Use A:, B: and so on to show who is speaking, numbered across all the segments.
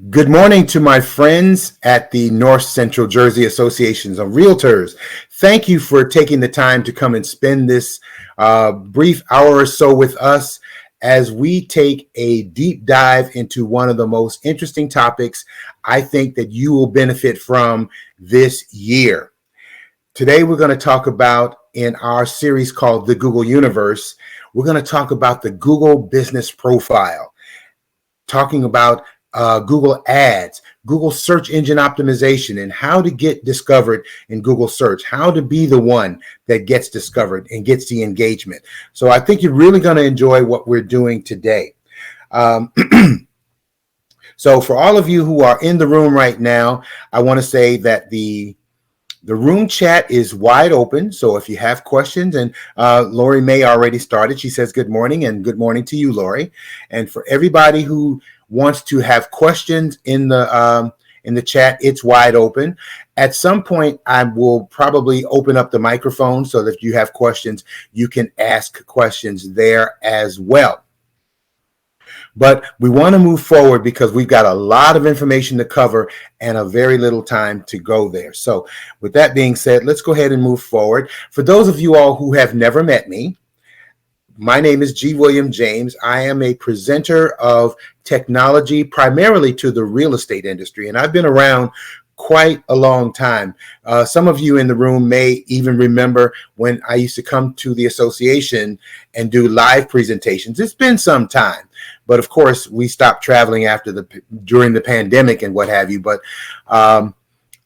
A: Good morning to my friends at the North Central Jersey Associations of Realtors. Thank you for taking the time to come and spend this brief hour or so with us as we take a deep dive into one of the most interesting topics I think that you will benefit from this year. Today, we're going to talk about, in our series called The Google Universe, we're going to talk about the Google Business Profile, talking about Google Ads, Google Search Engine Optimization, and how to get discovered in Google Search, how to be the one that gets discovered and gets the engagement. So I think you're really going to enjoy what we're doing today. So for all of you who are in the room right now, I want to say that the room chat is wide open. So if you have questions, and Lori May already started, she says good morning, and good morning to you, Lori. And for everybody who wants to have questions in the chat, it's wide open. At some point, I will probably open up the microphone so that if you have questions, you can ask questions there as well. But we want to move forward because we've got a lot of information to cover and a very little time to go there. So with that being said, let's go ahead and move forward. For those of you all who have never met me, my name is G. William James. I am a presenter of technology, primarily to the real estate industry, and I've been around quite a long time. Some of you in the room may even remember when I used to come to the association and do live presentations. It's been some time, but of course we stopped traveling during the pandemic and what have you. But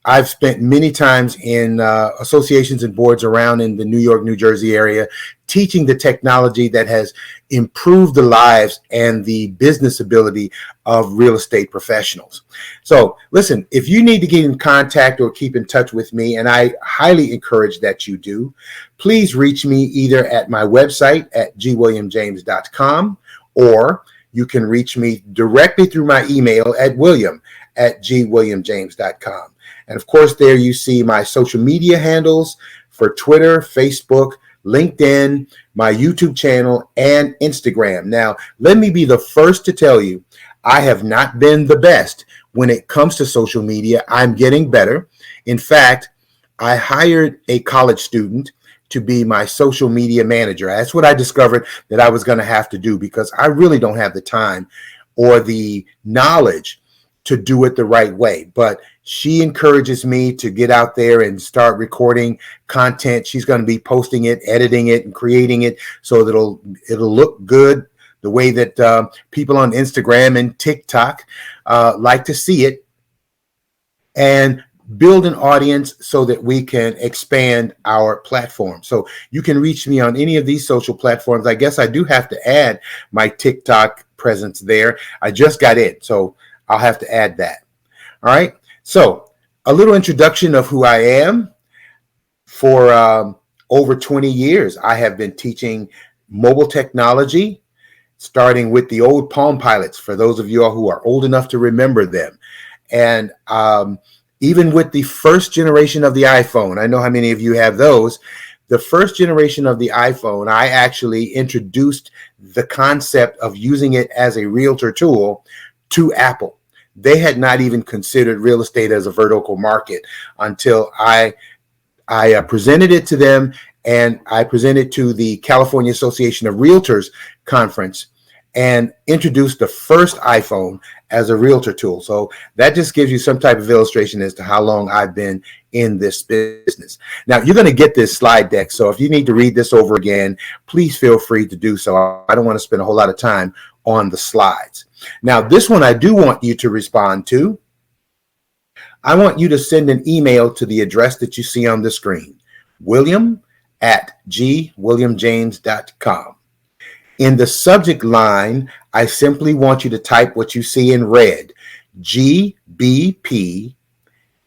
A: I've spent many times in associations and boards around in the New York, New Jersey area, teaching the technology that has improved the lives and the business ability of real estate professionals. So listen, if you need to get in contact or keep in touch with me, and I highly encourage that you do, please reach me either at my website at gwilliamjames.com, or you can reach me directly through my email at william@gwilliamjames.com. And of course, there you see my social media handles for Twitter, Facebook, LinkedIn, my YouTube channel, and Instagram. Now, let me be the first to tell you, I have not been the best when it comes to social media. I'm getting better. In fact, I hired a college student to be my social media manager. That's what I discovered that I was going to have to do because I really don't have the time or the knowledge to do it the right way. But she encourages me to get out there and start recording content. She's going to be posting it, editing it, and creating it so that it'll look good the way that people on Instagram and TikTok like to see it, and build an audience so that we can expand our platform. So you can reach me on any of these social platforms. I guess I do have to add my TikTok presence there. I just got it, so I'll have to add that. All right. So a little introduction of who I am. For over 20 years, I have been teaching mobile technology, starting with the old Palm Pilots, for those of you all who are old enough to remember them. And even with the first generation of the iPhone, I know how many of you have those. The first generation of the iPhone, I actually introduced the concept of using it as a realtor tool to Apple. They had not even considered real estate as a vertical market until I presented it to them, and I presented to the California Association of Realtors conference and introduced the first iPhone as a realtor tool. So that just gives you some type of illustration as to how long I've been in this business. Now, you're going to get this slide deck, so if you need to read this over again, please feel free to do so. I don't want to spend a whole lot of time on the slides. Now, this one I do want you to respond to. I want you to send an email to the address that you see on the screen, william@gwilliamjames.com. In the subject line, I simply want you to type what you see in red, GBP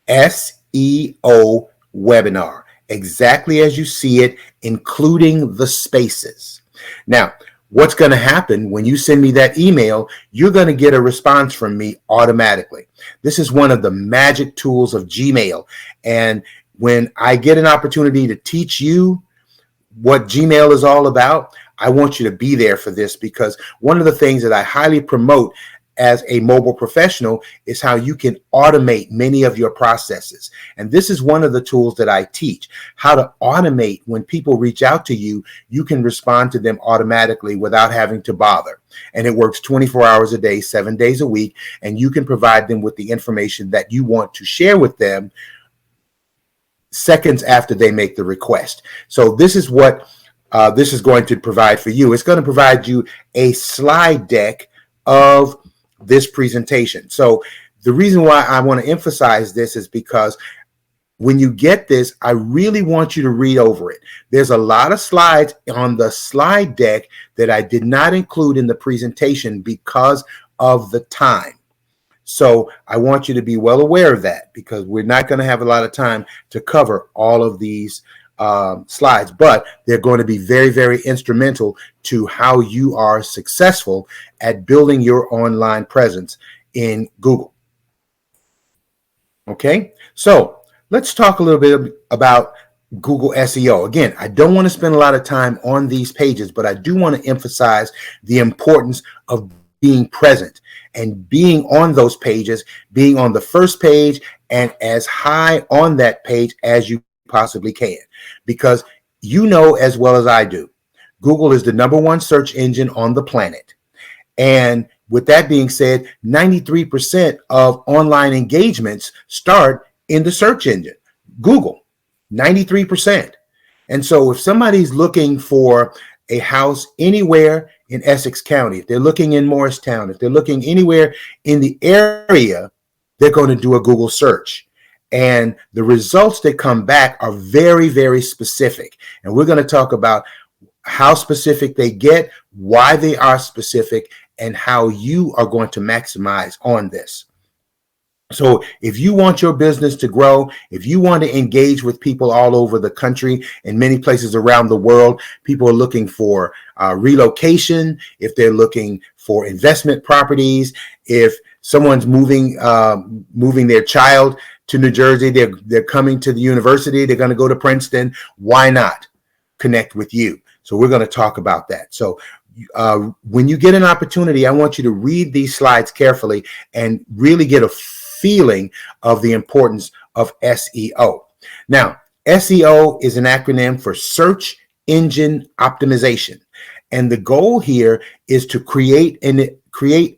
A: SEO webinar, exactly as you see it, including the spaces. Now, what's going to happen when you send me that email, you're going to get a response from me automatically. This is one of the magic tools of Gmail. And when I get an opportunity to teach you what Gmail is all about, I want you to be there for this, because one of the things that I highly promote as a mobile professional is how you can automate many of your processes. And this is one of the tools that I teach, how to automate. When people reach out to you, you can respond to them automatically without having to bother. And it works 24 hours a day, 7 days a week, and you can provide them with the information that you want to share with them seconds after they make the request. So this is what this is going to provide for you. It's going to provide you a slide deck of this presentation. So the reason why I want to emphasize this is because when you get this, I really want you to read over it. There's a lot of slides on the slide deck that I did not include in the presentation because of the time. So I want you to be well aware of that, because we're not going to have a lot of time to cover all of these slides, but they're going to be very, very instrumental to how you are successful at building your online presence in Google. Okay, so let's talk a little bit about Google SEO. Again, I don't want to spend a lot of time on these pages, but I do want to emphasize the importance of being present and being on those pages, being on the first page and as high on that page as you possibly can. Because you know as well as I do, Google is the #1 search engine on the planet. And with that being said, 93% of online engagements start in the search engine, Google, 93%. And so if somebody's looking for a house anywhere in Essex County, if they're looking in Morristown, if they're looking anywhere in the area, they're going to do a Google search. And the results that come back are very, very specific. And we're going to talk about how specific they get, why they are specific, and how you are going to maximize on this. So if you want your business to grow, if you want to engage with people all over the country and many places around the world, people are looking for relocation, if they're looking for investment properties, if someone's moving their child to New Jersey, they're coming to the university, they're going to go to Princeton, why not connect with you? So we're going to talk about that. So when you get an opportunity, I want you to read these slides carefully and really get a feeling of the importance of SEO. Now, SEO is an acronym for search engine optimization. And the goal here is to create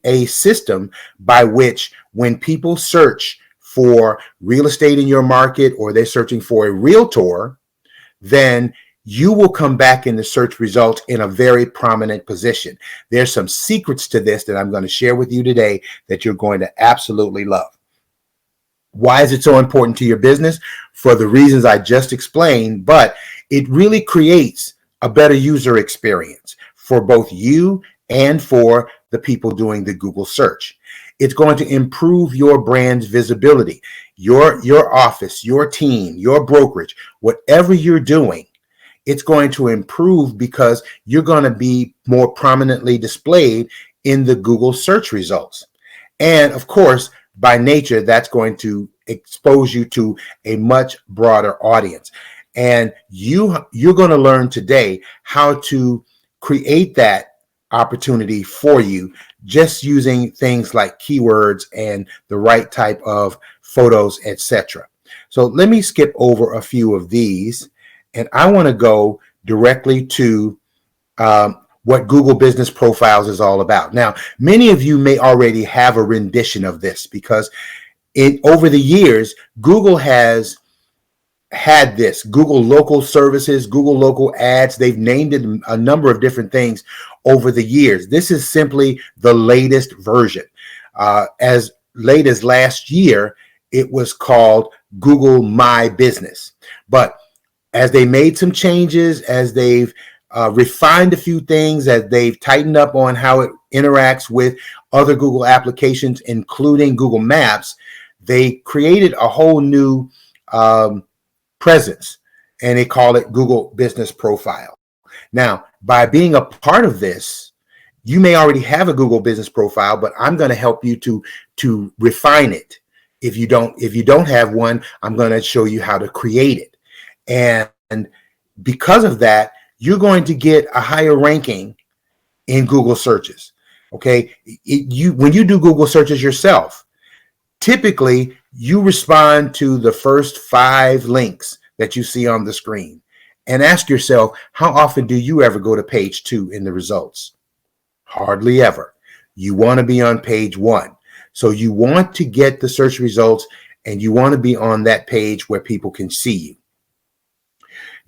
A: a system by which when people search for real estate in your market, or they're searching for a realtor, then you will come back in the search results in a very prominent position. There's some secrets to this that I'm going to share with you today that you're going to absolutely love. Why is it so important to your business? For the reasons I just explained, but it really creates a better user experience for both you and for the people doing the Google search. It's going to improve your brand's visibility, your office, your team, your brokerage, whatever you're doing. It's going to improve because you're going to be more prominently displayed in the Google search results. And of course, by nature, that's going to expose you to a much broader audience. And you're going to learn today how to create that opportunity for you, just using things like keywords and the right type of photos, etc. So let me skip over a few of these, and I want to go directly to what Google Business Profiles is all about. Now, many of you may already have a rendition of this, because over the years, Google has had this Google Local Services, Google Local Ads. They've named it a number of different things over the years. This is simply the latest version. As late as last year, it was called Google My Business. But as they made some changes, as they've refined a few things, as they've tightened up on how it interacts with other Google applications, including Google Maps, they created a whole new presence, and they call it Google Business Profile. Now, by being a part of this, you may already have a Google Business Profile, but I'm going to help you to refine it. If you don't have one, I'm going to show you how to create it. And because of that, you're going to get a higher ranking in Google searches. Okay, when you do Google searches yourself, typically you respond to the first 5 links that you see on the screen, and ask yourself, how often do you ever go to page 2 in the results? Hardly ever. You want to be on page 1. So you want to get the search results, and you want to be on that page where people can see you.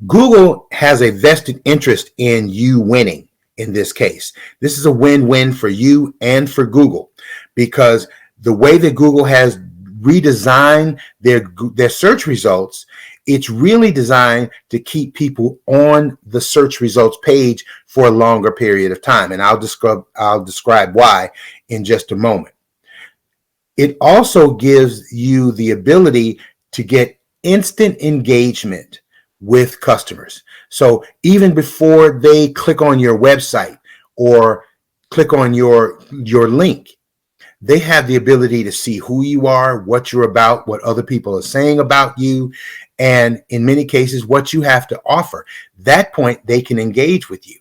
A: Google has a vested interest in you winning in this case. This is a win-win for you and for Google, because the way that Google has redesigned their search results, it's really designed to keep people on the search results page for a longer period of time. And I'll describe why in just a moment. It also gives you the ability to get instant engagement with customers. So even before they click on your website or click on your link, they have the ability to see who you are, what you're about, what other people are saying about you, and in many cases, what you have to offer. That point, they can engage with you.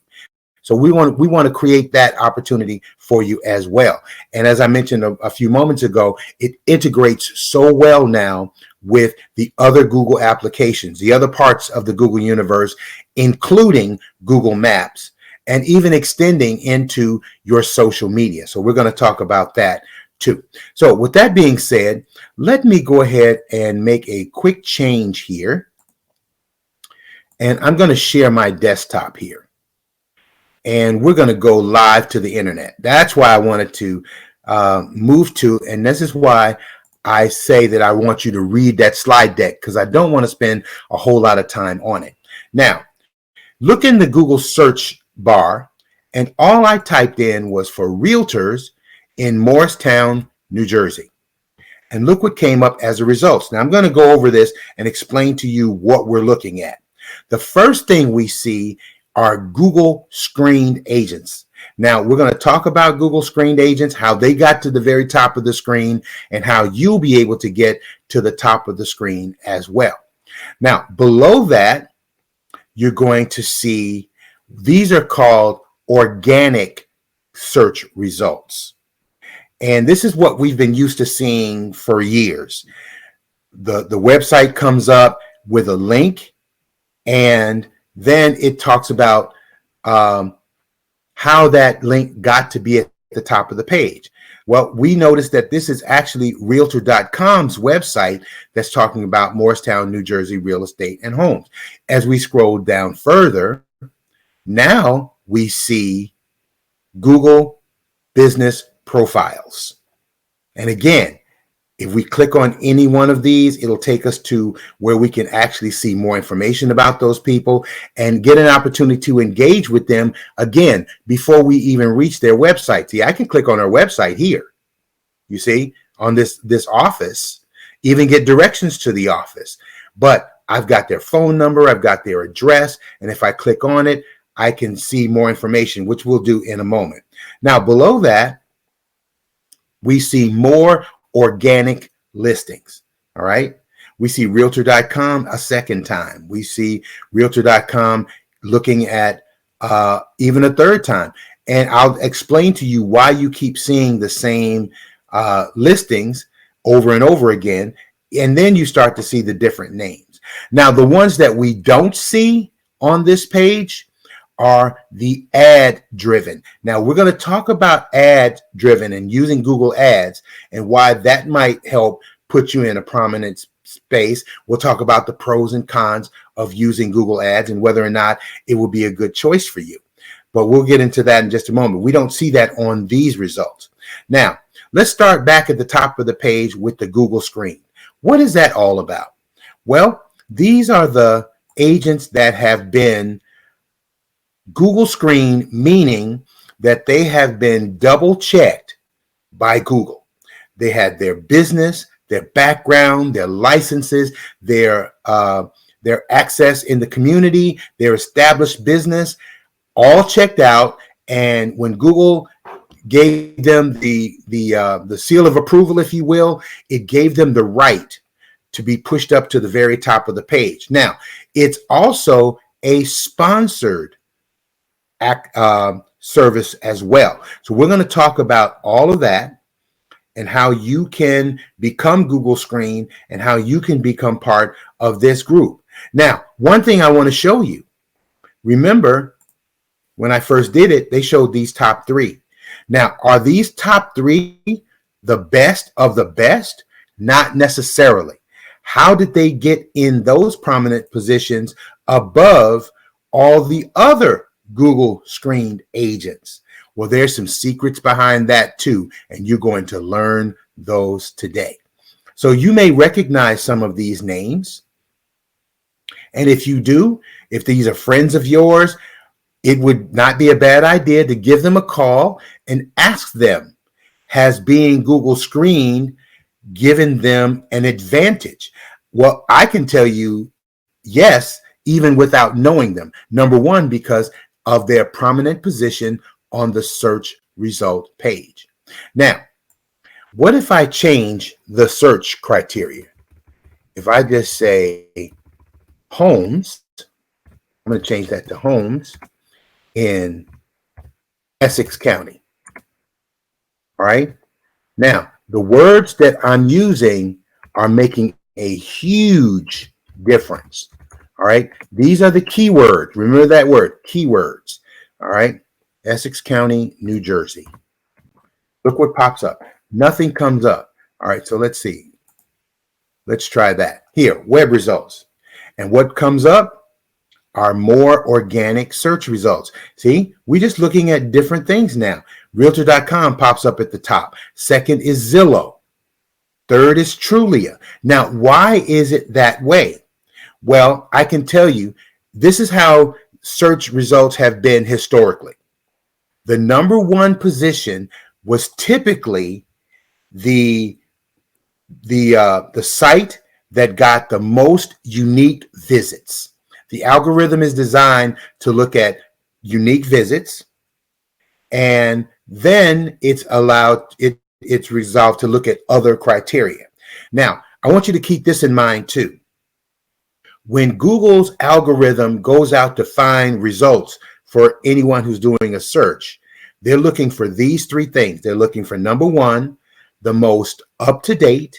A: So we want to create that opportunity for you as well. And as I mentioned a few moments ago, it integrates so well now with the other Google applications, the other parts of the Google universe, including Google Maps, and even extending into your social media. So we're going to talk about that too. So with that being said, let me go ahead and make a quick change here. And I'm going to share my desktop here. And we're going to go live to the internet. That's why I wanted to move to, and this is why I say that I want you to read that slide deck, because I don't want to spend a whole lot of time on it. Now, look in the Google search bar, and all I typed in was for realtors in Morristown, New Jersey. And look what came up as a result. Now, I'm going to go over this and explain to you what we're looking at. The first thing we see are Google screened agents. Now, we're going to talk about Google screened agents, how they got to the very top of the screen, and how you'll be able to get to the top of the screen as well. Now, below that, you're going to see these are called organic search results. And this is what we've been used to seeing for years. The website comes up with a link, and then it talks about how that link got to be at the top of the page. Well, we noticed that this is actually Realtor.com's website that's talking about Morristown, New Jersey real estate and homes. As we scroll down further, now we see Google business profiles. And again, if we click on any one of these, it'll take us to where we can actually see more information about those people and get an opportunity to engage with them again before we even reach their website. See, I can click on our website here, you see, on this office, even get directions to the office. But I've got their phone number, I've got their address, and if I click on it, I can see more information, which we'll do in a moment. Now, below that, we see more organic listings. All right. We see Realtor.com a second time. We see Realtor.com looking at even a third time. And I'll explain to you why you keep seeing the same listings over and over again. And then you start to see the different names. Now, the ones that we don't see on this page are the ad driven. Now we're going to talk about ad driven and using Google ads and why that might help put you in a prominent space. We'll talk about the pros and cons of using Google ads and whether or not it will be a good choice for you. But we'll get into that in just a moment. We don't see that on these results. Now, let's start back at the top of the page with the Google screen. What is that all about? Well, these are the agents that have been Google screen, meaning that they have been double checked by Google. They had their business, their background, their licenses, their access in the community, their established business, all checked out. And when Google gave them the seal of approval, if you will, it gave them the right to be pushed up to the very top of the page. Now, it's also a sponsored service as well. So we're going to talk about all of that and how you can become Google Screen and how you can become part of this group. Now, one thing I want to show you, remember when I first did it, they showed these top 3. Now, are these top 3 the best of the best? Not necessarily. How did they get in those prominent positions above all the other Google screened agents? Well, there's some secrets behind that too, and you're going to learn those today. So you may recognize some of these names. And if you do, if these are friends of yours, it would not be a bad idea to give them a call and ask them, has being Google screened given them an advantage? Well, I can tell you, yes, even without knowing them. Number one, because of their prominent position on the search result page. Now, what if I change the search criteria? If I just say homes, I'm going to change that to homes in Essex County. All right. Now, the words that I'm using are making a huge difference. All right. These are the keywords. Remember that word, keywords. All right. Essex County, New Jersey. Look what pops up. Nothing comes up. All right. So let's see. Let's try that. Here, web results. And what comes up are more organic search results. See, we're just looking at different things now. Realtor.com pops up at the top. Second is Zillow. Third is Trulia. Now, why is it that way? Well, I can tell you, this is how search results have been historically. The number one position was typically the site that got the most unique visits. The algorithm is designed to look at unique visits, and then it's resolved to look at other criteria. Now, I want you to keep this in mind too. When Google's algorithm goes out to find results for anyone who's doing a search, they're looking for these 3 things. They're looking for, number one, the most up-to-date,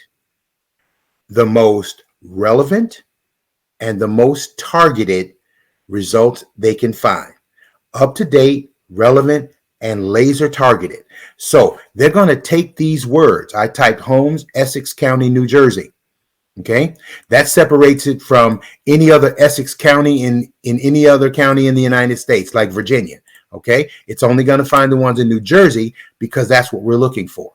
A: the most relevant, and the most targeted results they can find. Up-to-date, relevant, and laser targeted. So they're going to take these words. I typed homes, Essex County, New Jersey. Okay, that separates it from any other Essex County in any other county in the United States, like Virginia. Okay, it's only going to find the ones in New Jersey because that's what we're looking for.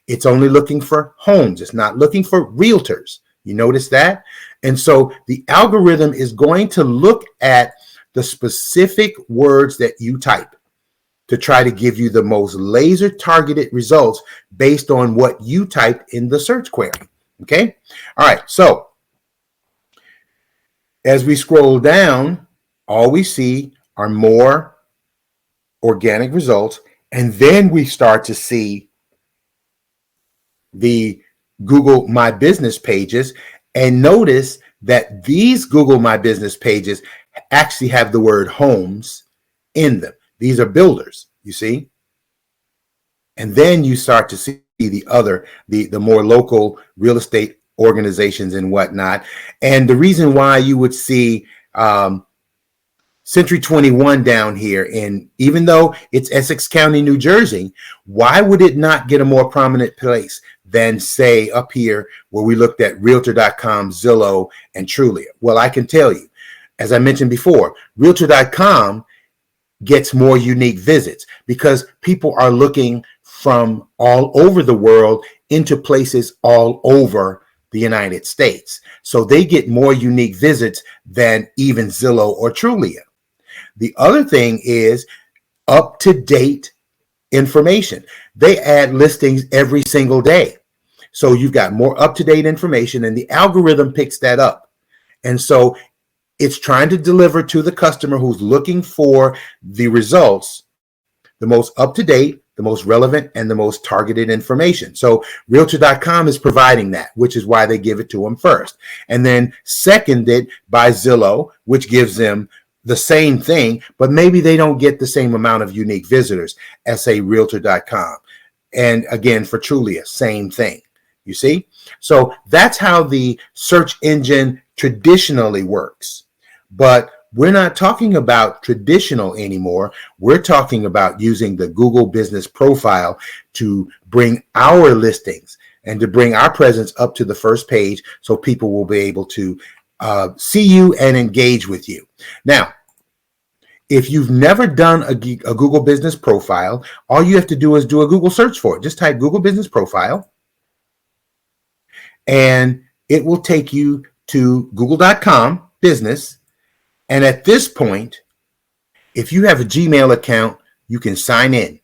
A: It's only looking for homes. It's not looking for realtors. You notice that? And so the algorithm is going to look at the specific words that you type to try to give you the most laser targeted results based on what you typed in the search query. Okay. All right. So as we scroll down, all we see are more organic results. And then we start to see the Google My Business pages. And notice that these Google My Business pages actually have the word homes in them. These are builders, you see. And then you start to see the other, the more local real estate organizations and whatnot. And the reason why you would see Century 21 down here, and even though it's Essex County, New Jersey, why would it not get a more prominent place than, say, up here where we looked at Realtor.com, Zillow, and Trulia? Well, I can tell you, as I mentioned before, Realtor.com gets more unique visits because people are looking from all over the world into places all over the United States. So they get more unique visits than even Zillow or Trulia. The other thing is up-to-date information. They add listings every single day. So you've got more up-to-date information, and the algorithm picks that up. And so it's trying to deliver to the customer who's looking for the results, the most up-to-date, the most relevant, and the most targeted information. So Realtor.com is providing that, which is why they give it to them first. And then seconded by Zillow, which gives them the same thing, but maybe they don't get the same amount of unique visitors as say realtor.com. And again, for Trulia, same thing. You see? So that's how the search engine traditionally works. But we're not talking about traditional anymore. We're talking about using the Google Business Profile to bring our listings and to bring our presence up to the first page so people will be able to see you and engage with you. Now, if you've never done a Google Business Profile, all you have to do is do a Google search for it. Just type Google Business Profile, and it will take you to google.com business. And at this point, if you have a Gmail account, you can sign in,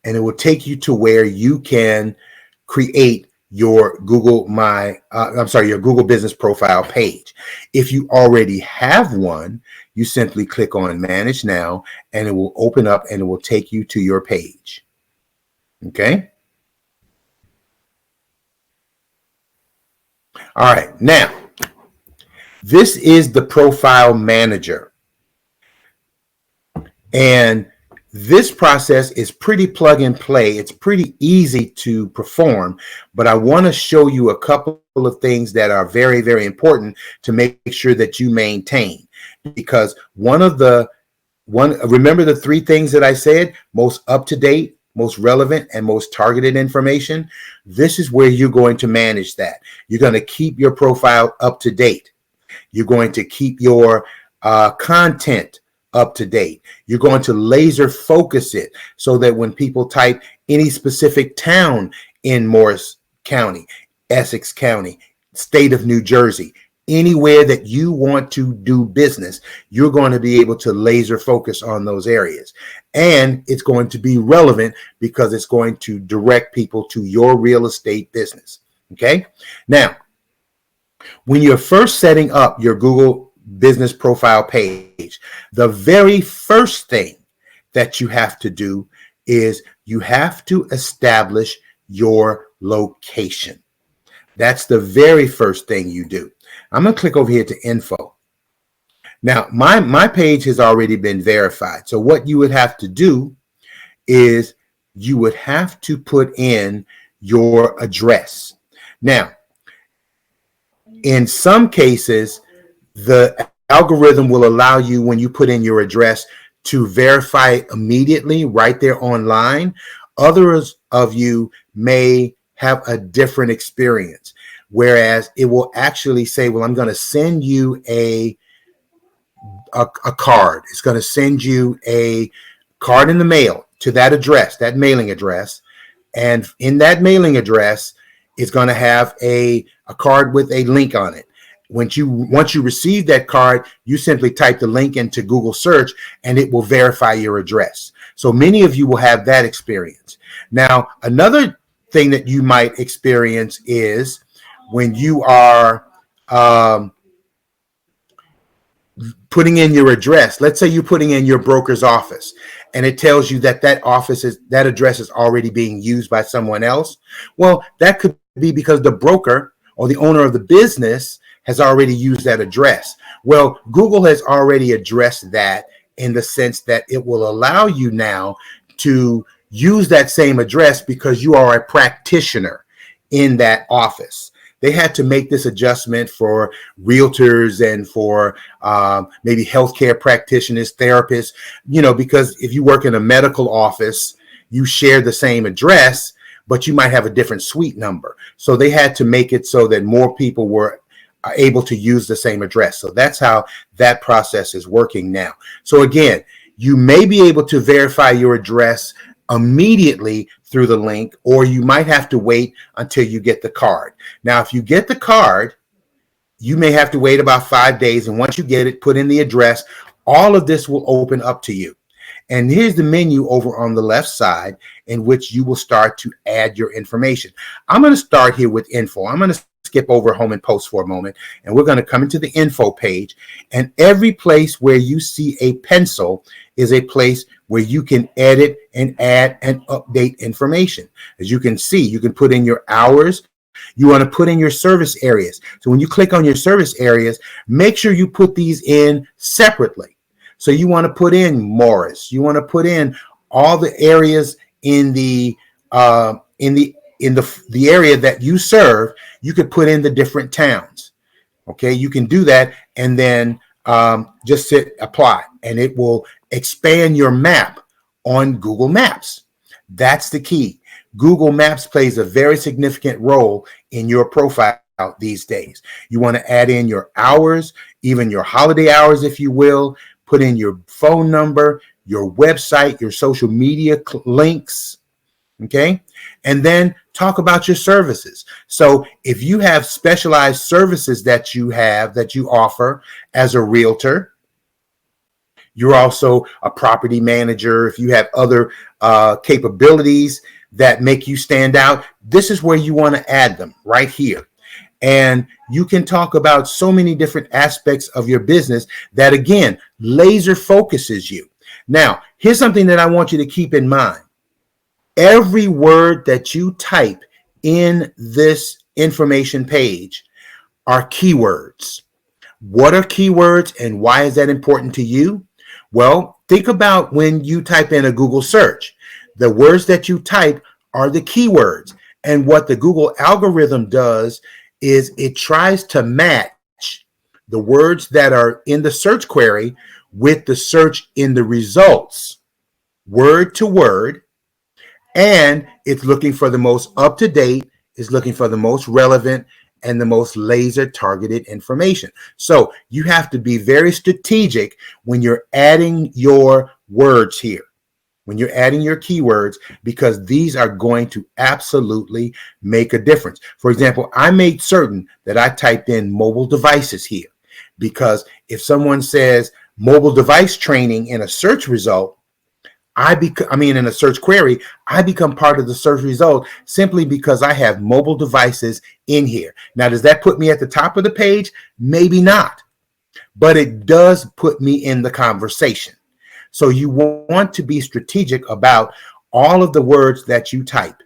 A: and it will take you to where you can create your your Google Business Profile page. If you already have one, you simply click on Manage Now, and it will open up and it will take you to your page. Okay. All right. Now, this is the Profile Manager. And this process is pretty plug and play. It's pretty easy to perform, but I want to show you a couple of things that are very, very important to make sure that you maintain. Because remember the three things that I said: most up-to-date, most relevant, and most targeted information. This is where you're going to manage that. You're going to keep your profile up to date. You're going to keep your content up to date. You're going to laser focus it so that when people type any specific town in Morris County, Essex County, state of New Jersey, anywhere that you want to do business, you're going to be able to laser focus on those areas. And it's going to be relevant because it's going to direct people to your real estate business. Okay. Now, when you're first setting up your Google Business Profile page, the very first thing that you have to do is you have to establish your location. That's the very first thing you do. I'm going to click over here to info. Now, my page has already been verified. So what you would have to do is you would have to put in your address. Now, in some cases, the algorithm will allow you, when you put in your address, to verify it immediately right there online. Others of you may have a different experience, whereas it will actually say, well, I'm going to send you a card. It's going to send you a card in the mail to that address, that mailing address. And in that mailing address, it's going to have a card with a link on it. Once you receive that card, you simply type the link into Google search and it will verify your address. So many of you will have that experience. Now, another thing that you might experience is when you are putting in your address. Let's say you're putting in your broker's office and it tells you that that address is already being used by someone else. Well, that could be because the broker or the owner of the business has already used that address. Well, Google has already addressed that in the sense that it will allow you now to use that same address because you are a practitioner in that office. They had to make this adjustment for realtors and for maybe healthcare practitioners, therapists, because if you work in a medical office, you share the same address, but you might have a different suite number. So they had to make it so that more people were able to use the same address. So that's how that process is working now. So again, you may be able to verify your address immediately through the link, or you might have to wait until you get the card. Now, if you get the card, you may have to wait about 5 days. And once you get it, put in the address, all of this will open up to you. And here's the menu over on the left side in which you will start to add your information. I'm going to start here with info. I'm going to skip over home and post for a moment, and we're going to come into the info page. And every place where you see a pencil is a place where you can edit and add and update information. As you can see, you can put in your hours. You want to put in your service areas. So when you click on your service areas, make sure you put these in separately. So you want to put in Morris. You want to put in all the areas in the area that you serve. You could put in the different towns. Okay, you can do that, and then just hit apply, and it will expand your map on Google Maps. That's the key. Google Maps plays a very significant role in your profile these days. You want to add in your hours, even your holiday hours, if you will. Put in your phone number, your website, your social media links. Okay. And then talk about your services. So if you have specialized services that you offer as a realtor, you're also a property manager. If you have other capabilities that make you stand out, this is where you want to add them right here. And you can talk about so many different aspects of your business that, again, laser focuses you. Now, here's something that I want you to keep in mind. Every word that you type in this information page are keywords. What are keywords and why is that important to you? Well, think about when you type in a Google search. The words that you type are the keywords. And what the Google algorithm does is it tries to match the words that are in the search query with the search in the results, word to word, and it's looking for the most up-to-date, it's looking for the most relevant, and the most laser targeted information. So you have to be very strategic when you're adding your words here, when you're adding your keywords, because these are going to absolutely make a difference. For example, I made certain that I typed in mobile devices here, because if someone says mobile device training in a search result, in a search query, I become part of the search result simply because I have mobile devices in here. Now, does that put me at the top of the page? Maybe not, but it does put me in the conversation. So you want to be strategic about all of the words that you type,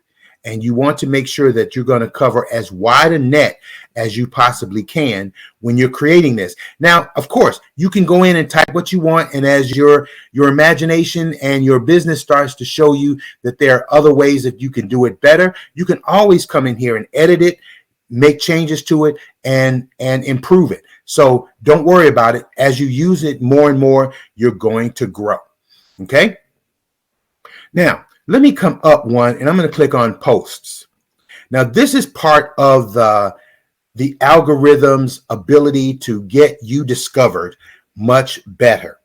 A: and you want to make sure that you're going to cover as wide a net as you possibly can when you're creating this. Now, of course, you can go in and type what you want, and as your imagination and your business starts to show you that there are other ways that you can do it better, you can always come in here and edit it, make changes to it, and improve it. So don't worry about it. As you use it more and more, you're going to grow. Okay? Now, let me come up one, and I'm going to click on posts. Now, this is part of the algorithm's ability to get you discovered much better.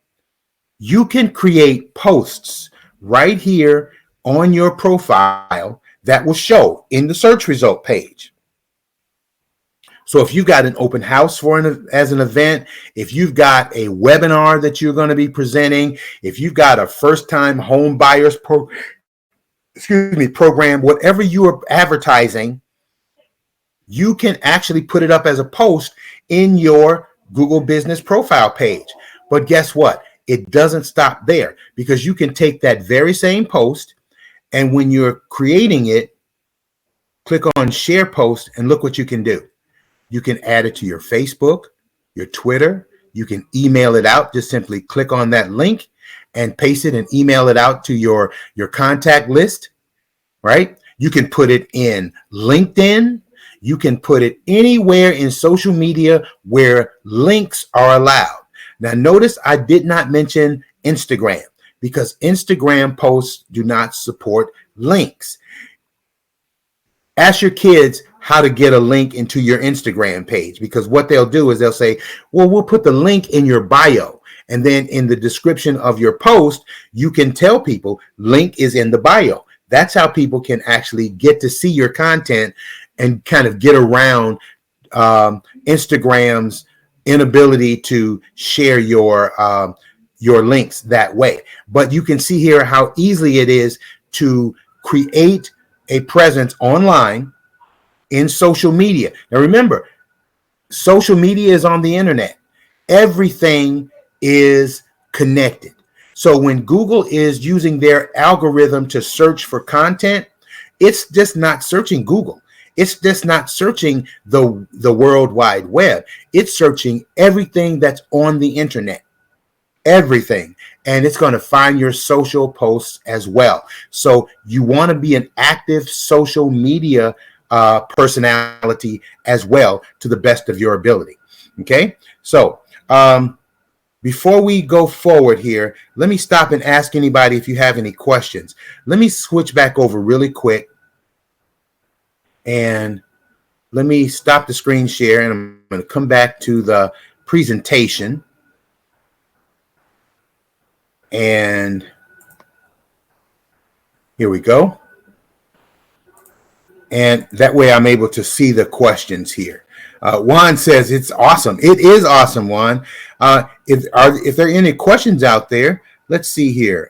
A: You can create posts right here on your profile that will show in the search result page. So if you've got an open house as an event, if you've got a webinar that you're going to be presenting, if you've got a first-time home buyers program, whatever you are advertising, you can actually put it up as a post in your Google Business profile page. But guess what? It doesn't stop there, because you can take that very same post, and when you're creating it, click on share post, and look what you can do. You can add it to your Facebook, your Twitter. You can email it out. Just simply click on that link and paste it and email it out to your contact list, right? You can put it in LinkedIn. You can put it anywhere in social media where links are allowed. Now, notice I did not mention Instagram, because Instagram posts do not support links. Ask your kids how to get a link into your Instagram page, because what they'll do is they'll say, well, we'll put the link in your bio. And then in the description of your post, you can tell people link is in the bio. That's how people can actually get to see your content and kind of get around Instagram's inability to share your links that way. But you can see here how easily it is to create a presence online in social media. Now remember, social media is on the internet. Everything is connected. So when Google is using their algorithm to search for content, it's just not searching Google. It's just not searching the World Wide Web. It's searching everything that's on the internet. everything, and it's going to find your social posts as well. So you want to be an active social media personality as well, to the best of your ability. Okay, so before we go forward here, let me stop and ask anybody if you have any questions. Let me switch back over really quick, and let me stop the screen share, and I'm going to come back to the presentation. And here we go. And that way I'm able to see the questions here. Juan says it's awesome. It is awesome, Juan. If there are any questions out there, let's see here.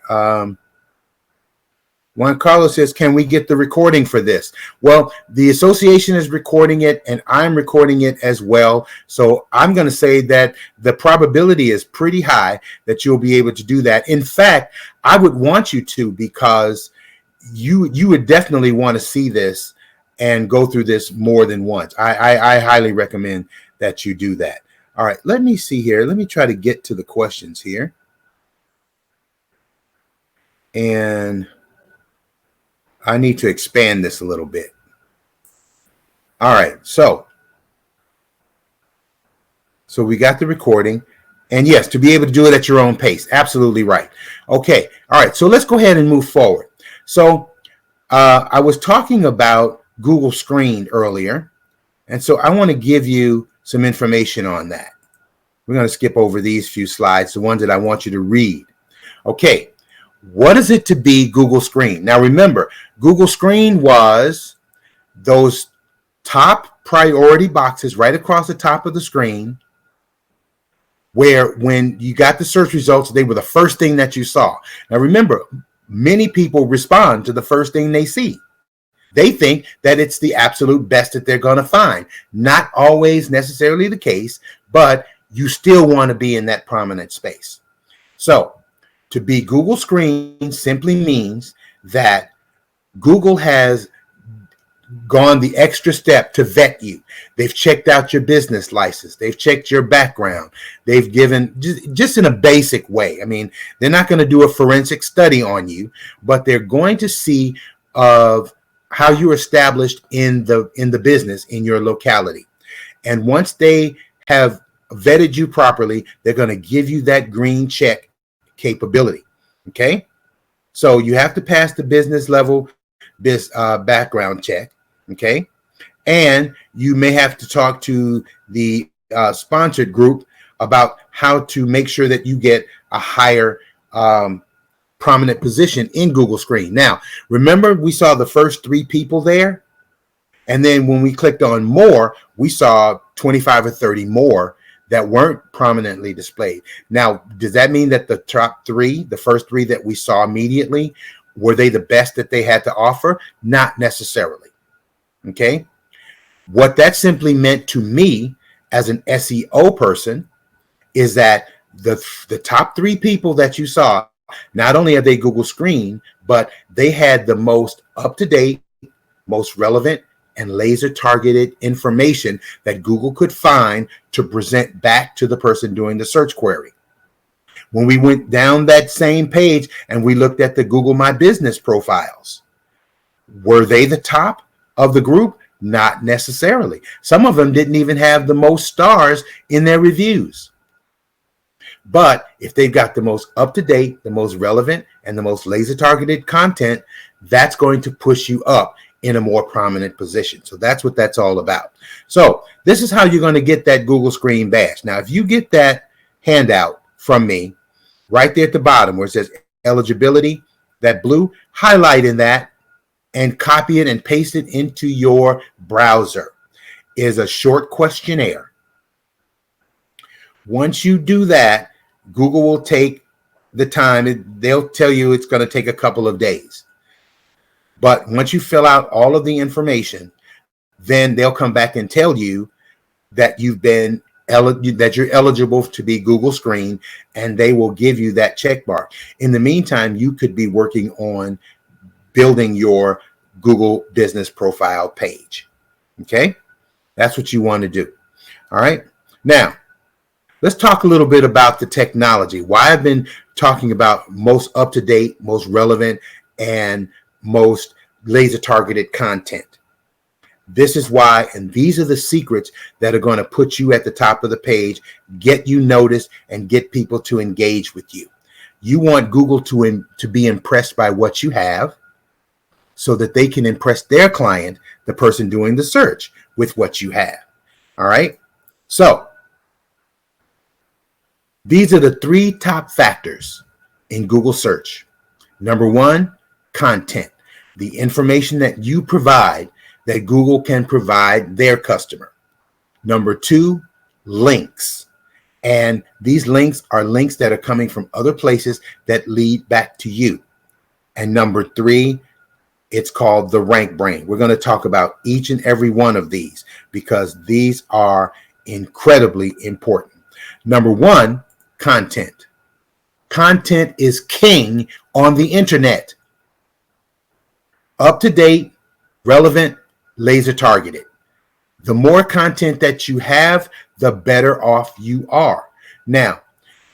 A: Juan Carlos says, can we get the recording for this? Well, the association is recording it, and I'm recording it as well. So I'm going to say that the probability is pretty high that you'll be able to do that. In fact, I would want you to, because you would definitely want to see this and go through this more than once. I highly recommend that you do that. All right, let me see here. Let me try to get to the questions here. And I need to expand this a little bit. All right, so we got the recording. And yes, to be able to do it at your own pace. Absolutely right. Okay, all right, so let's go ahead and move forward. So I was talking about Google Screen earlier, and so I want to give you some information on that. We're going to skip over these few slides, the ones that I want you to read. Okay, what is it to be Google Screen? Now remember, Google Screen was those top priority boxes right across the top of the screen, where when you got the search results, they were the first thing that you saw. Now remember, many people respond to the first thing they see. They think that it's the absolute best that they're going to find. Not always necessarily the case, but you still want to be in that prominent space. So to be Google Screen simply means that Google has gone the extra step to vet you. They've checked out your business license. They've checked your background. They've given, just in a basic way. I mean, they're not going to do a forensic study on you, but they're going to see of how you're established in the business in your locality. And once they have vetted you properly, they're going to give you that green check capability. Okay, so you have to pass the business level background check. Okay, and you may have to talk to the sponsored group about how to make sure that you get a higher prominent position in Google Screen. Now, remember we saw the first 3 people there, and then when we clicked on more, we saw 25 or 30 more that weren't prominently displayed. Now, does that mean that the top 3, the first 3 that we saw immediately, were they the best that they had to offer? Not necessarily. Okay. What that simply meant to me as an SEO person is that the top 3 people that you saw, not only are they Google Screen, but they had the most up-to-date, most relevant, and laser targeted information that Google could find to present back to the person doing the search query. When we went down that same page and we looked at the Google My Business profiles, were they the top of the group? Not necessarily. Some of them didn't even have the most stars in their reviews. But if they've got the most up-to-date, the most relevant, and the most laser-targeted content, that's going to push you up in a more prominent position. So that's what that's all about. So this is how you're going to get that Google Screen badge. Now, if you get that handout from me, right there at the bottom where it says eligibility, that blue, highlight in that and copy it and paste it into your browser. It is a short questionnaire. Once you do that, Google will take the time. They'll tell you it's going to take a couple of days. But once you fill out all of the information, then they'll come back and tell you that that you're eligible to be Google Screen, and they will give you that check mark. In the meantime, you could be working on building your Google business profile page. Okay, that's what you want to do. All right. Now, Let's talk a little bit about the technology. Why I've been talking about most up-to-date, most relevant, and most laser-targeted content. This is why, and these are the secrets that are going to put you at the top of the page, get you noticed, and get people to engage with you. You want Google to be impressed by what you have so that they can impress their client, the person doing the search, with what you have. All right? So, these are the 3 top factors in Google search. Number 1, content. The information that you provide that Google can provide their customer. Number 2, links. And these links are links that are coming from other places that lead back to you. And number 3, it's called the rank brain. We're going to talk about each and every one of these because these are incredibly important. Number 1, content. Content is king on the internet. Up to date, relevant, laser targeted. The more content that you have, the better off you are. Now,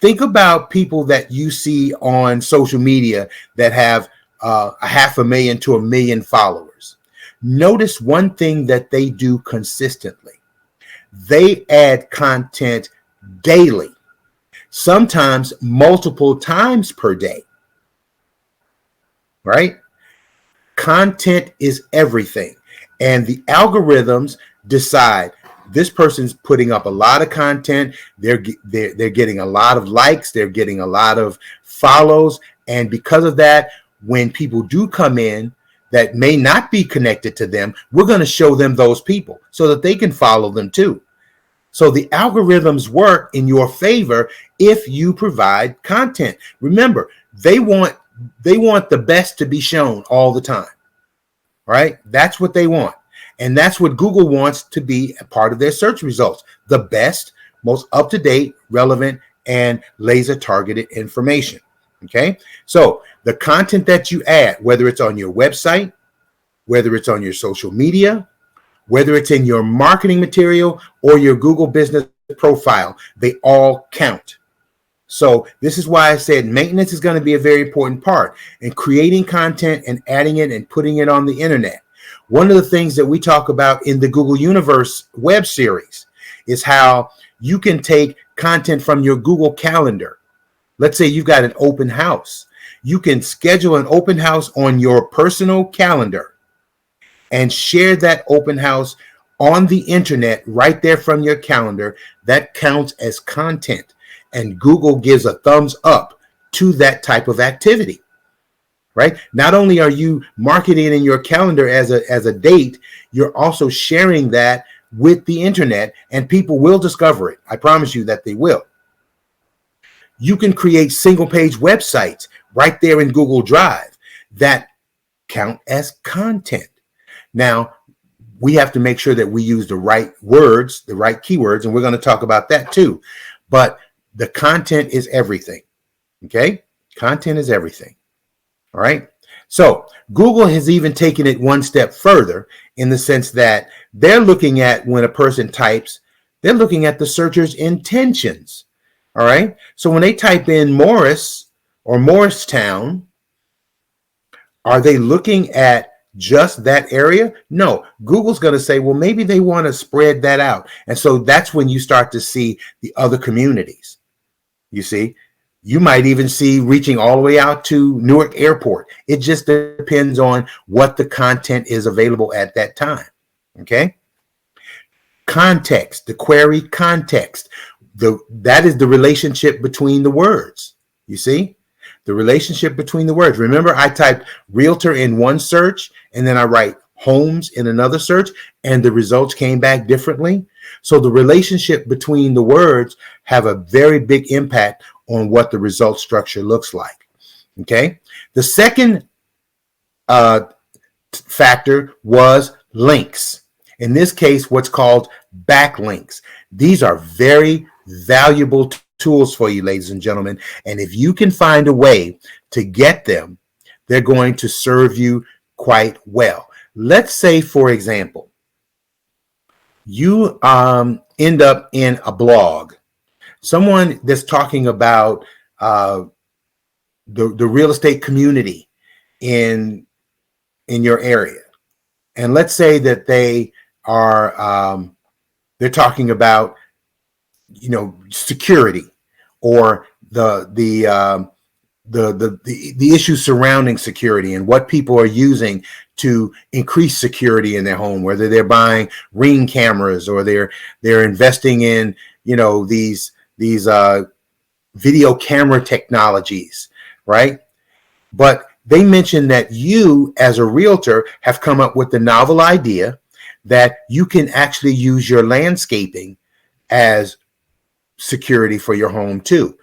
A: think about people that you see on social media that have 500,000 to 1 million followers. Notice one thing that they do consistently. They add content daily, sometimes multiple times per day, right? Content is everything. And the algorithms decide this person's putting up a lot of content. They're getting a lot of likes. They're getting a lot of follows. And because of that, when people do come in that may not be connected to them, we're going to show them those people so that they can follow them too. So the algorithms work in your favor if you provide content. Remember, they want the best to be shown all the time, right? That's what they want. And that's what Google wants to be a part of their search results. The best, most up-to-date, relevant, and laser-targeted information. Okay? So the content that you add, whether it's on your website, whether it's on your social media, whether it's in your marketing material or your Google business profile, they all count. So this is why I said maintenance is going to be a very important part in creating content and adding it and putting it on the internet. One of the things that we talk about in the Google Universe web series is how you can take content from your Google Calendar. Let's say you've got an open house. You can schedule an open house on your personal calendar and share that open house on the internet right there from your calendar. That counts as content. And Google gives a thumbs up to that type of activity, right? Not only are you marketing in your calendar as a date, you're also sharing that with the internet, and people will discover it. I promise you that they will. You can create single page websites right there in Google Drive that count as content. Now, we have to make sure that we use the right words, the right keywords, and we're going to talk about that too. But the content is everything. Okay? Content is everything. All right? So Google has even taken it one step further in the sense that they're looking at when a person types, they're looking at the searcher's intentions. All right? So when they type in Morris or Morristown, are they looking at just that area? No. Google's going to say, well, maybe they want to spread that out. And so that's when you start to see the other communities. You see, you might even see reaching all the way out to Newark Airport. It just depends on what the content is available at that time. Okay. Context, the query context, that is the relationship between the words. You see, the relationship between the words. Remember, I typed realtor in one search and then I write homes in another search and the results came back differently. So the relationship between the words have a very big impact on what the result structure looks like. Okay. The second factor was links. In this case, what's called backlinks. These are very valuable tools for you, ladies and gentlemen. And if you can find a way to get them, they're going to serve you quite well. Let's say, for example, you end up in a blog. someone that's talking about the real estate community in your area, and let's say that they are they're talking about security, or the issues surrounding security and what people are using to increase security in their home, whether they're buying Ring cameras or they're investing in these video camera technologies, right? But they mentioned that you, as a realtor, have come up with the novel idea that you can actually use your landscaping as security for your home too.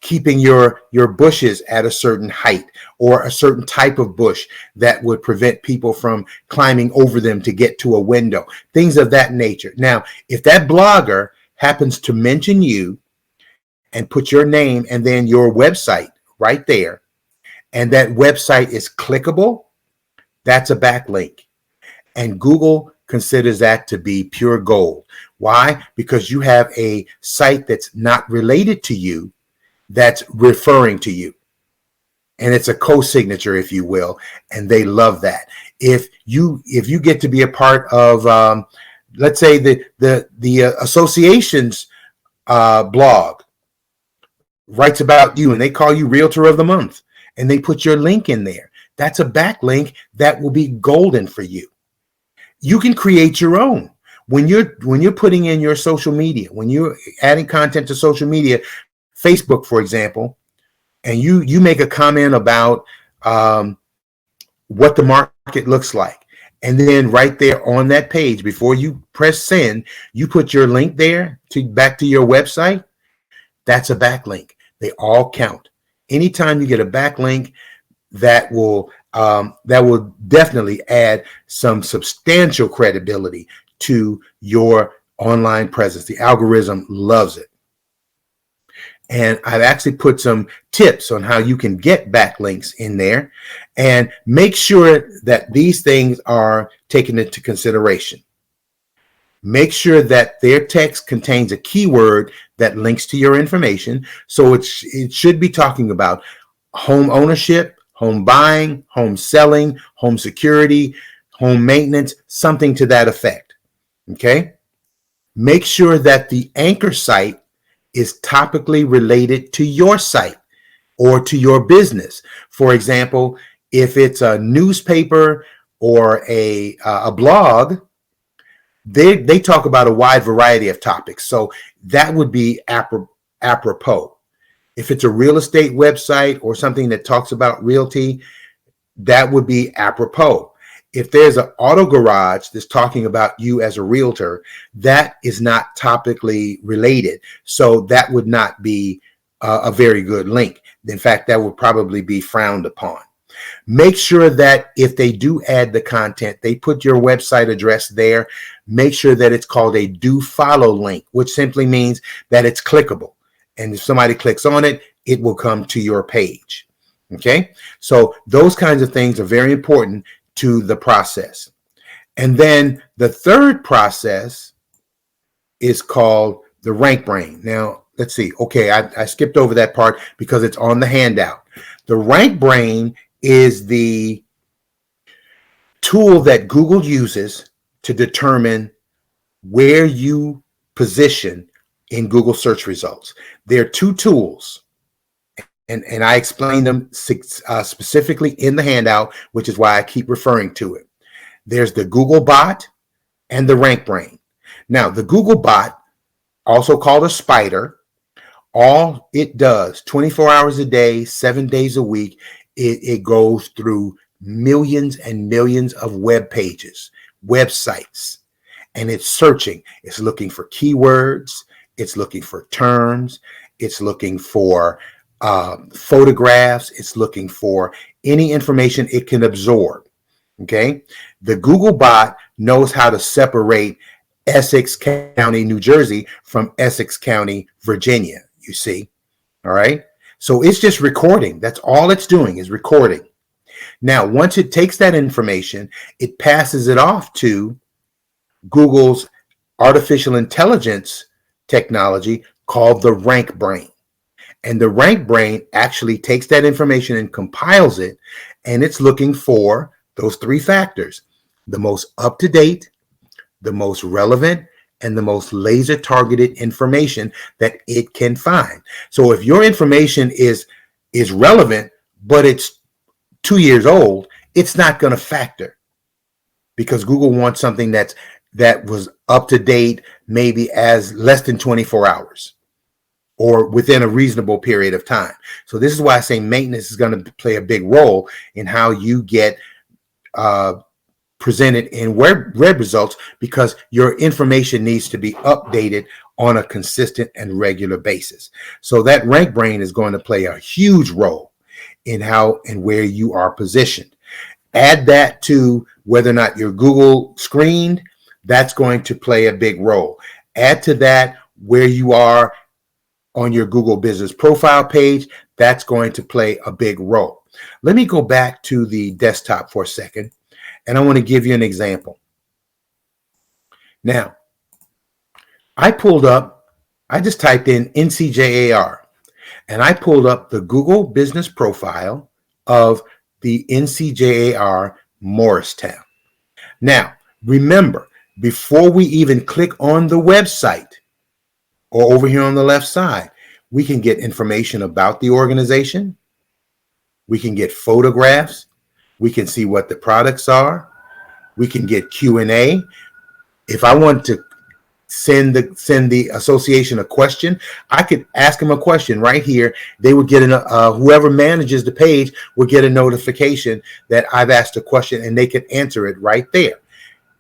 A: Keeping your bushes at a certain height, or a certain type of bush that would prevent people from climbing over them to get to a window, things of that nature. Now, if that blogger happens to mention you and put your name and then your website right there, and that website is clickable, that's a backlink. And Google considers that to be pure gold. Why? Because you have a site that's not related to you that's referring to you. And it's a co-signature, if you will, and they love that. If you get to be a part of, let's say the association's blog writes about you, and they call you Realtor of the Month, and they put your link in there, that's a backlink that will be golden for you. You can create your own. When you're putting in your social media, when you're adding content to social media, Facebook, for example, and you make a comment about what the market looks like, and then right there on that page, before you press send, you put your link there back to your website, that's a backlink. They all count. Anytime you get a backlink, that will definitely add some substantial credibility to your online presence. The algorithm loves it. And I've actually put some tips on how you can get backlinks in there, and make sure that these things are taken into consideration. Make sure that their text contains a keyword that links to your information. So it should be talking about home ownership, home buying, home selling, home security, home maintenance, something to that effect. Okay? Make sure that the anchor site is topically related to your site or to your business. For example, if it's a newspaper or a blog, they talk about a wide variety of topics. So that would be apropos. If it's a real estate website or something that talks about realty, that would be apropos. If there's an auto garage that's talking about you as a realtor, that is not topically related. So that would not be a very good link. In fact, that would probably be frowned upon. Make sure that if they do add the content, they put your website address there. Make sure that it's called a do follow link, which simply means that it's clickable. And if somebody clicks on it, it will come to your page. Okay, so those kinds of things are very important to the process. And then the third process is called the rank brain. Now, let's see. Okay, I skipped over that part because it's on the handout. The rank brain is the tool that Google uses to determine where you position in Google search results. There are two tools, and I explain them specifically in the handout, which is why I keep referring to it. There's the Google bot and the rank brain. Now, the Google bot, also called a spider, all it does 24 hours a day, 7 days a week, it goes through millions and millions of web pages, websites, and it's searching. It's looking for keywords. It's looking for terms. It's looking for photographs. It's looking for any information it can absorb. Okay. The Google bot knows how to separate Essex County, New Jersey from Essex County, Virginia, you see. All right. So it's just recording. That's all it's doing is recording. Now, once it takes that information, it passes it off to Google's artificial intelligence technology called the rank brain. And the rank brain actually takes that information and compiles it, and it's looking for those three factors: the most up-to-date, the most relevant, and the most laser targeted information that it can find. So if your information is relevant, but it's 2 years old, it's not going to factor, because Google wants something that was up to date, maybe as less than 24 hours or within a reasonable period of time. So this is why I say maintenance is going to play a big role in how you get presented in web results, because your information needs to be updated on a consistent and regular basis. So that rank brain is going to play a huge role in how and where you are positioned. Add that to whether or not you're Google screened, that's going to play a big role. Add to that where you are on your Google business profile page, that's going to play a big role. Let me go back to the desktop for a second, and I want to give you an example. Now, I just typed in NCJAR, and I pulled up the Google business profile of the NCJAR Morristown. Now, remember, before we even click on the website, or over here on the left side, we can get information about the organization. We can get photographs. We can see what the products are. We can get Q&A. If I want to send the association a question, I could ask them a question right here. They would get whoever manages the page would get a notification that I've asked a question, and they could answer it right there.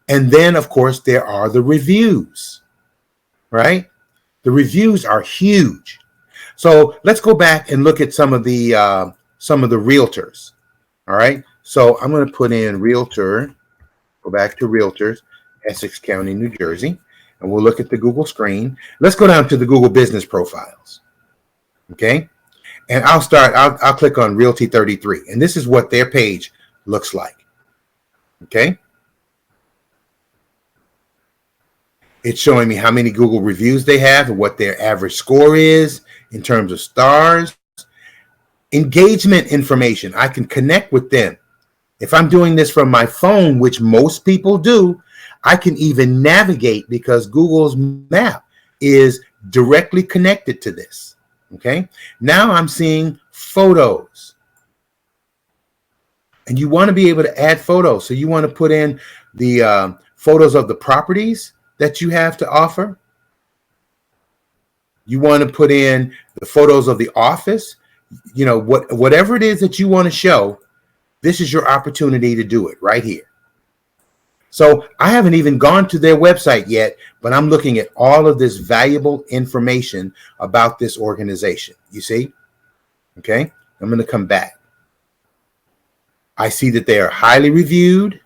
A: And then, of course, there are the reviews, right? The reviews are huge. So let's go back and look at some of the realtors. All right. So I'm going to put in realtor, go back to realtors, Essex County, New Jersey, and we'll look at the Google screen. Let's go down to the Google business profiles. Okay. And I'll click on Realty 33, and this is what their page looks like. Okay. It's showing me how many Google reviews they have and what their average score is in terms of stars. Engagement information. I can connect with them. If I'm doing this from my phone, which most people do, I can even navigate because Google's map is directly connected to this. Okay. Now I'm seeing photos. And you want to be able to add photos. So you want to put in the photos of the properties that you have to offer. You want to put in the photos of the office, whatever it is that you want to show. This is your opportunity to do it right here. So I haven't even gone to their website yet, but I'm looking at all of this valuable information about this organization. You see? Okay. I'm going to come back. I see that they are highly reviewed.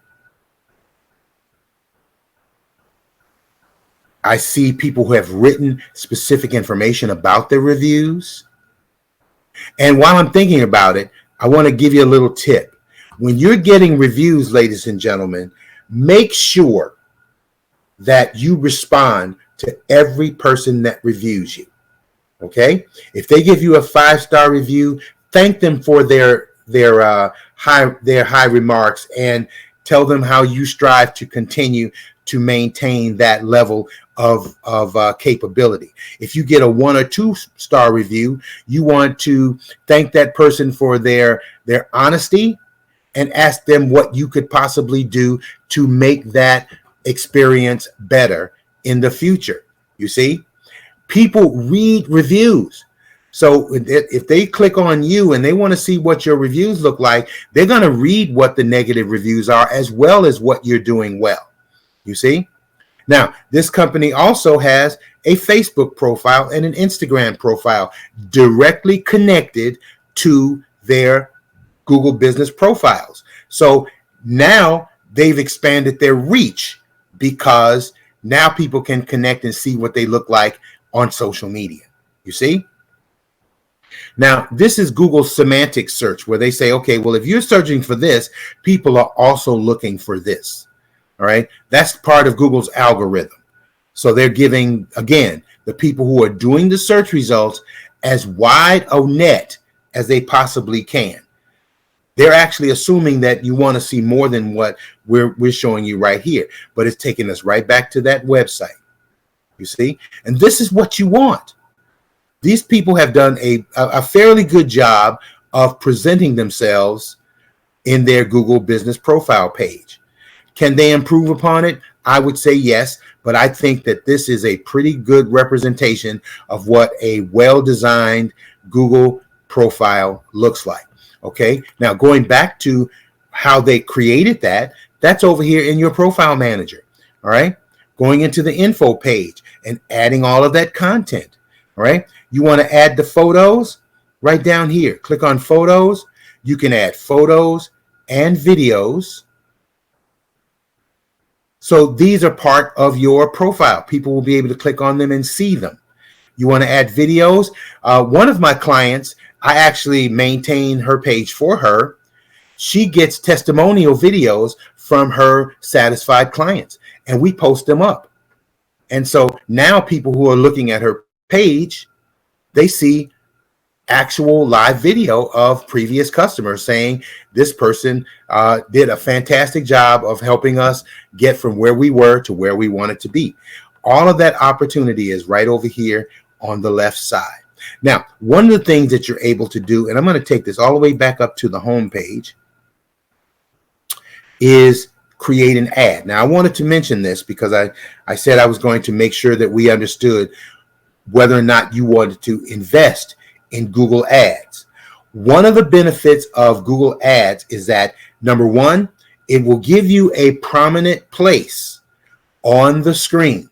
A: I see people who have written specific information about their reviews. And while I'm thinking about it, I want to give you a little tip. When you're getting reviews, ladies and gentlemen, make sure that you respond to every person that reviews you. Okay? If they give you a 5-star review, thank them for their high remarks and tell them how you strive to continue to maintain that level of capability. If you get a 1 or 2-star review, you want to thank that person for their honesty and ask them what you could possibly do to make that experience better in the future. You see, people read reviews. So if they click on you and they want to see what your reviews look like, they're going to read what the negative reviews are as well as what you're doing well. You see? Now, this company also has a Facebook profile and an Instagram profile directly connected to their Google business profiles. So now they've expanded their reach because now people can connect and see what they look like on social media. You see? Now, this is Google's semantic search where they say, okay, well, if you're searching for this, people are also looking for this. All right. That's part of Google's algorithm. So they're giving, again, the people who are doing the search results, as wide a net as they possibly can. They're actually assuming that you want to see more than what we're showing you right here, but it's taking us right back to that website. You see? And this is what you want. These people have done a fairly good job of presenting themselves in their Google business profile page. Can they improve upon it? I would say yes, but I think that this is a pretty good representation of what a well-designed Google profile looks like. Okay, now going back to how they created that, that's over here in your profile manager. All right, going into the info page and adding all of that content. All right, you want to add the photos right down here. Click on photos. You can add photos and videos. So these are part of your profile. People will be able to click on them and see them. You want to add videos. One of my clients, I actually maintain her page for her. She gets testimonial videos from her satisfied clients, and we post them up. And so now people who are looking at her page, they see actual live video of previous customers saying this person did a fantastic job of helping us get from where we were to where we wanted to be. All of that opportunity is right over here on the left side. Now, one of the things that you're able to do, and I'm going to take this all the way back up to the home page, is create an ad. Now, I wanted to mention this because I said I was going to make sure that we understood whether or not you wanted to invest in Google Ads. One of the benefits of Google Ads is that, number one, it will give you a prominent place on the screen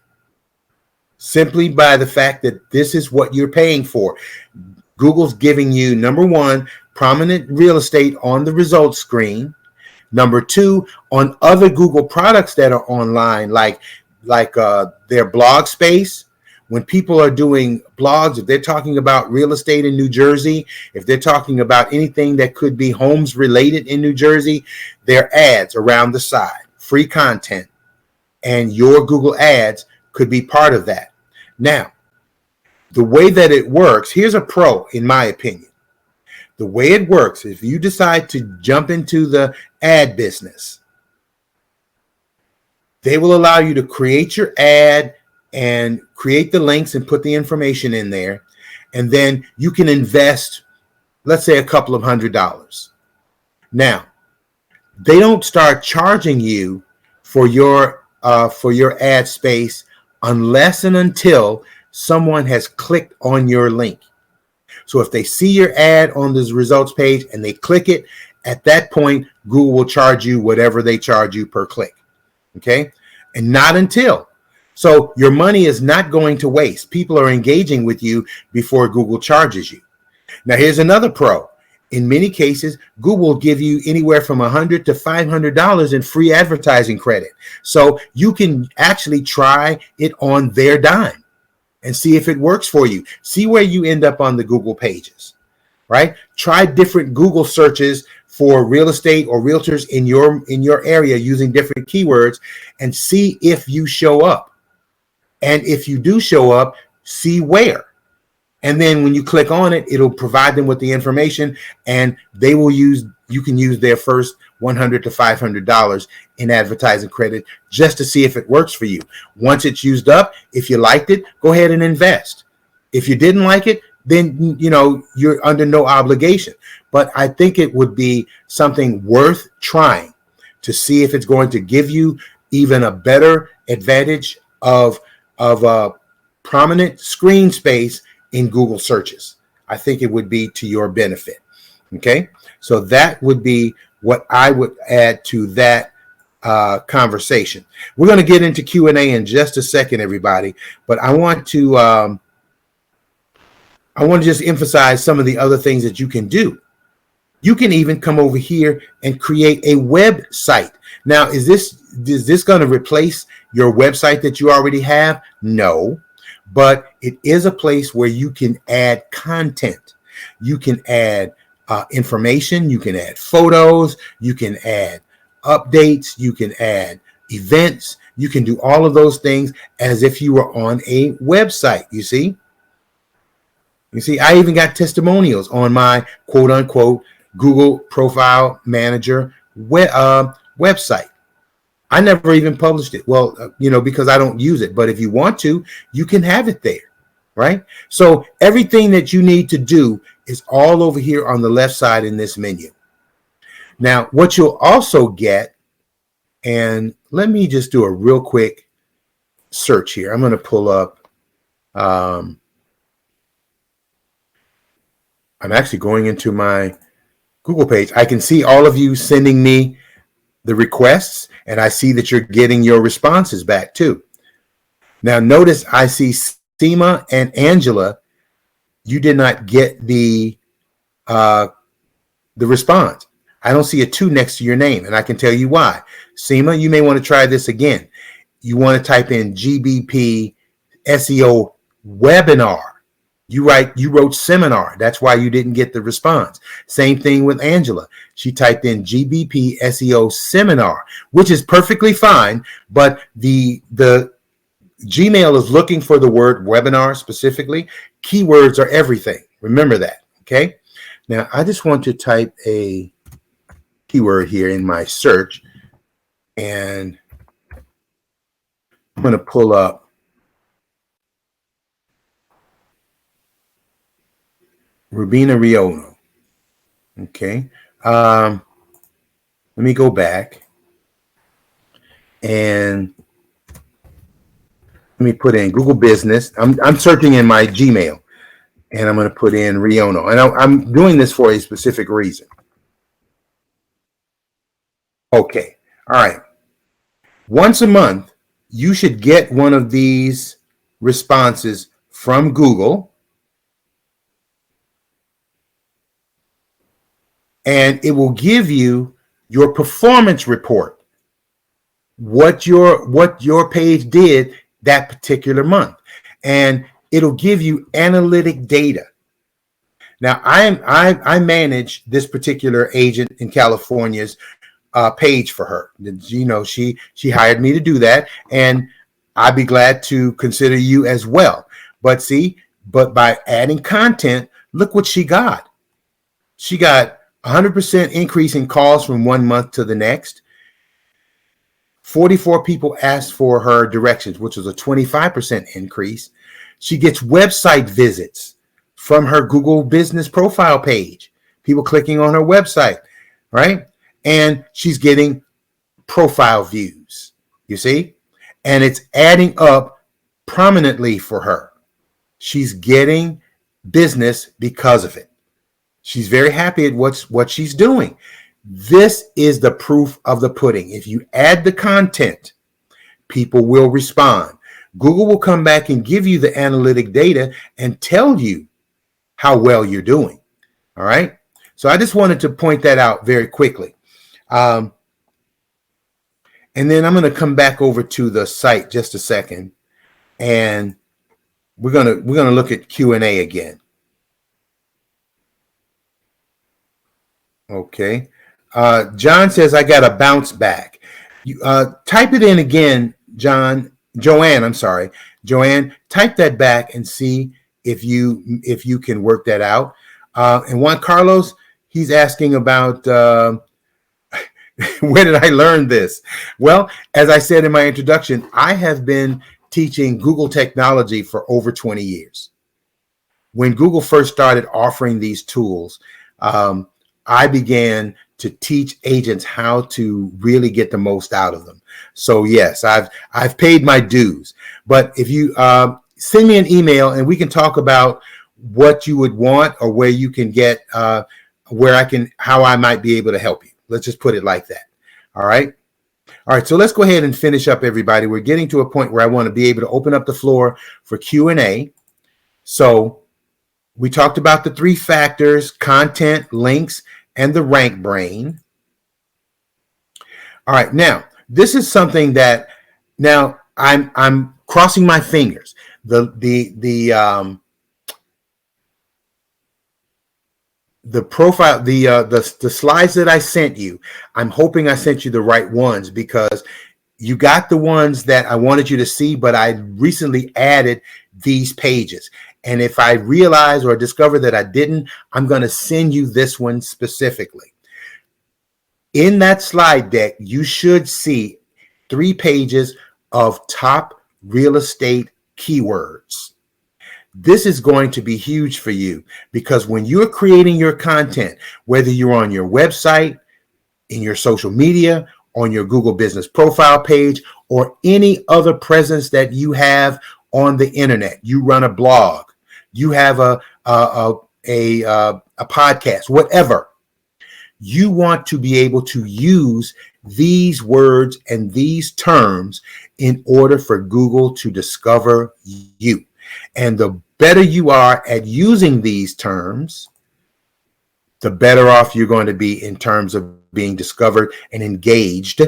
A: simply by the fact that this is what you're paying for. Google's giving you, number one, prominent real estate on the results screen. Number two, on other Google products that are online, like their blog space. When people are doing blogs, if they're talking about real estate in New Jersey, if they're talking about anything that could be homes related in New Jersey, there are ads around the side, free content, and your Google Ads could be part of that. Now, the way that it works, here's a pro, in my opinion. The way it works, if you decide to jump into the ad business, they will allow you to create your ad and create the links and put the information in there. And then you can invest, let's say, a couple of $100s. Now, they don't start charging you for your ad space unless and until someone has clicked on your link. So if they see your ad on this results page and they click it, at that point, Google will charge you whatever they charge you per click. Okay? And not until. So your money is not going to waste. People are engaging with you before Google charges you. Now, here's another pro. In many cases, Google will give you anywhere from $100 to $500 in free advertising credit. So you can actually try it on their dime and see if it works for you. See where you end up on the Google pages, right? Try different Google searches for real estate or realtors in your area using different keywords and see if you show up. And if you do show up, see where. And then when you click on it, it'll provide them with the information, and you can use their first $100 to $500 in advertising credit just to see if it works for you. Once it's used up, if you liked it, go ahead and invest. If you didn't like it, then you're under no obligation. But I think it would be something worth trying to see if it's going to give you even a better advantage of a prominent screen space in Google searches. I think it would be to your benefit. Okay, so that would be what I would add to that conversation. We're going to get into Q&A in just a second, everybody, but I want to just emphasize some of the other things that you can do. You can even come over here and create a website. Now, is this going to replace your website that you already have? No, but it is a place where you can add content. You can add information. You can add photos. You can add updates. You can add events. You can do all of those things as if you were on a website. You see, I even got testimonials on my quote unquote Google Profile Manager website. I never even published it. Well, because I don't use it. But if you want to, you can have it there, right? So everything that you need to do is all over here on the left side in this menu. Now, what you'll also get, and let me just do a real quick search here. I'm going to pull up. I'm actually going into my Google page. I can see all of you sending me the requests, and I see that you're getting your responses back too. Now, notice I see Seema and Angela. You did not get the response. I don't see a 2 next to your name, and I can tell you why. Seema, you may want to try this again. You want to type in GBP SEO webinar. You wrote seminar. That's why you didn't get the response. Same thing with Angela. She typed in GBP SEO seminar, which is perfectly fine, but the Gmail is looking for the word webinar specifically. Keywords are everything. Remember that, okay? Now, I just want to type a keyword here in my search, and I'm going to pull up Rubina Riono. Okay. Let me go back and let me put in Google Business. I'm searching in my Gmail, and I'm going to put in Riono. And I'm doing this for a specific reason. Okay. All right. Once a month, you should get one of these responses from Google. And it will give you your performance report, what your page did that particular month, and it'll give you analytic data. Now, I manage this particular agent in California's page for her. She hired me to do that, and I'd be glad to consider you as well. But by adding content, look what she got. She got 100% increase in calls from one month to the next. 44 people asked for her directions, which was a 25% increase. She gets website visits from her Google business profile page, people clicking on her website, right? And she's getting profile views, you see? And it's adding up prominently for her. She's getting business because of it. She's very happy at what she's doing. This is the proof of the pudding. If you add the content, people will respond. Google will come back and give you the analytic data and tell you how well you're doing. All right. So I just wanted to point that out very quickly. And then I'm going to come back over to the site just a second, and we're going to look at Q&A again. Okay. John says, I got a bounce back. You type it in again, Joanne, I'm sorry. Joanne, type that back and see if you can work that out. And Juan Carlos, he's asking about where did I learn this? Well, as I said in my introduction, I have been teaching Google technology for over 20 years. When Google first started offering these tools, I began to teach agents how to really get the most out of them. So yes, I've paid my dues. But if you send me an email and we can talk about what you would want or where you can get, how I might be able to help you. Let's just put it like that. All right. All right. So let's go ahead and finish up, everybody. We're getting to a point where I want to be able to open up the floor for Q&A. So we talked about the 3 factors: content, links, and the rank brain. All right, now this is something that now I'm crossing my fingers. The profile, the slides that I sent you, I'm hoping I sent you the right ones, because You got the ones that I wanted you to see, but I recently added these pages. And if I realize or discover that I didn't, I'm going to send you this one specifically. In that slide deck, you should see 3 pages of top real estate keywords. This is going to be huge for you because when you're creating your content, whether you're on your website, in your social media, on your Google business profile page, or any other presence that you have on the internet, you run a blog, you have a podcast, whatever, you want to be able to use these words and these terms in order for Google to discover you. And the better you are at using these terms, the better off you're going to be in terms of being discovered and engaged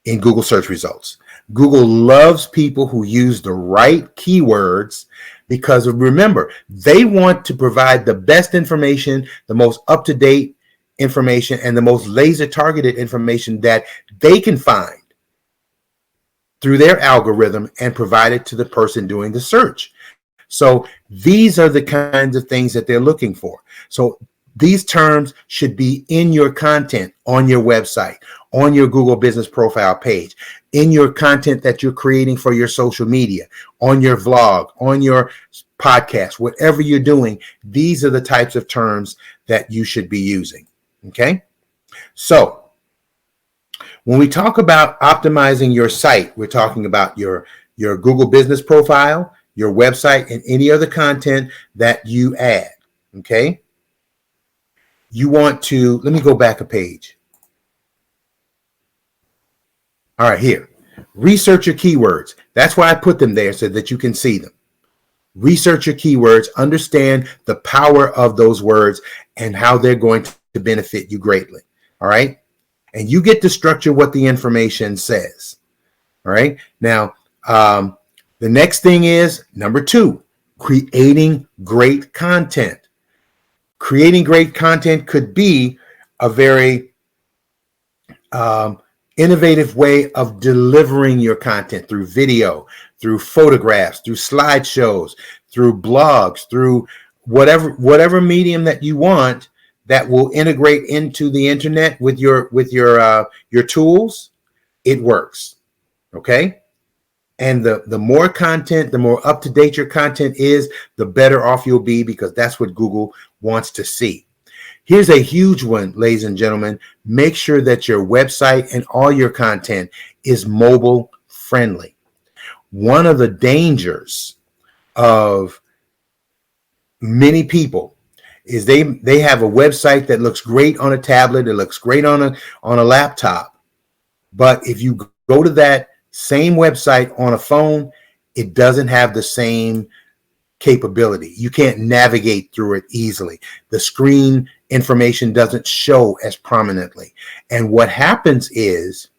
A: in Google search results. Google loves people who use the right keywords because remember, they want to provide the best information, the most up-to-date information, and the most laser-targeted information that they can find through their algorithm and provide it to the person doing the search. So these are the kinds of things that they're looking for. So these terms should be in your content on your website, on your Google business profile page, in your content that you're creating for your social media, on your vlog, on your podcast, whatever you're doing. These are the types of terms that you should be using. Okay. So when we talk about optimizing your site, we're talking about your Google business profile, your website, and any other content that you add. Okay. You want to, let me go back a page. All right, here. Research your keywords. That's why I put them there so that you can see them. Research your keywords, understand the power of those words and how they're going to benefit you greatly. All right. And you get to structure what the information says. All right. Now, the next thing is number 2, creating great content. Creating great content could be a very innovative way of delivering your content through video, through photographs, through slideshows, through blogs, through whatever medium that you want that will integrate into the internet with your tools. It works. Okay. And the more content, the more up to date your content is, the better off you'll be because that's what Google wants to see. Here's a huge one, ladies and gentlemen. Make sure that your website and all your content is mobile friendly. One of the dangers of many people is they have a website that looks great on a tablet, it looks great on a laptop, but if you go to that same website on a phone, it doesn't have the same capability. You can't navigate through it easily. The screen information doesn't show as prominently. And what happens is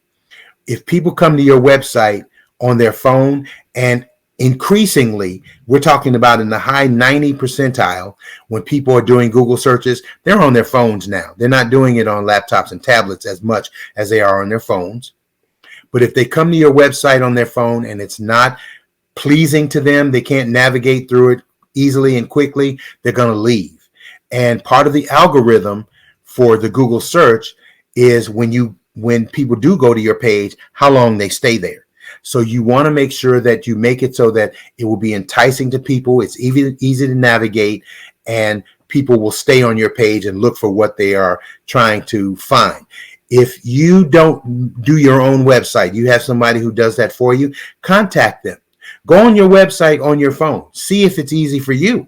A: if people come to your website on their phone, and increasingly, we're talking about in the high 90 percentile, when people are doing Google searches, they're on their phones now. They're not doing it on laptops and tablets as much as they are on their phones. But if they come to your website on their phone and it's not pleasing to them, they can't navigate through it easily and quickly, they're going to leave. And part of the algorithm for the Google search is when people do go to your page, how long they stay there. So you want to make sure that you make it so that it will be enticing to people. It's easy to navigate, and people will stay on your page and look for what they are trying to find. If you don't do your own website, you have somebody who does that for you, contact them. Go on your website on your phone. See if it's easy for you.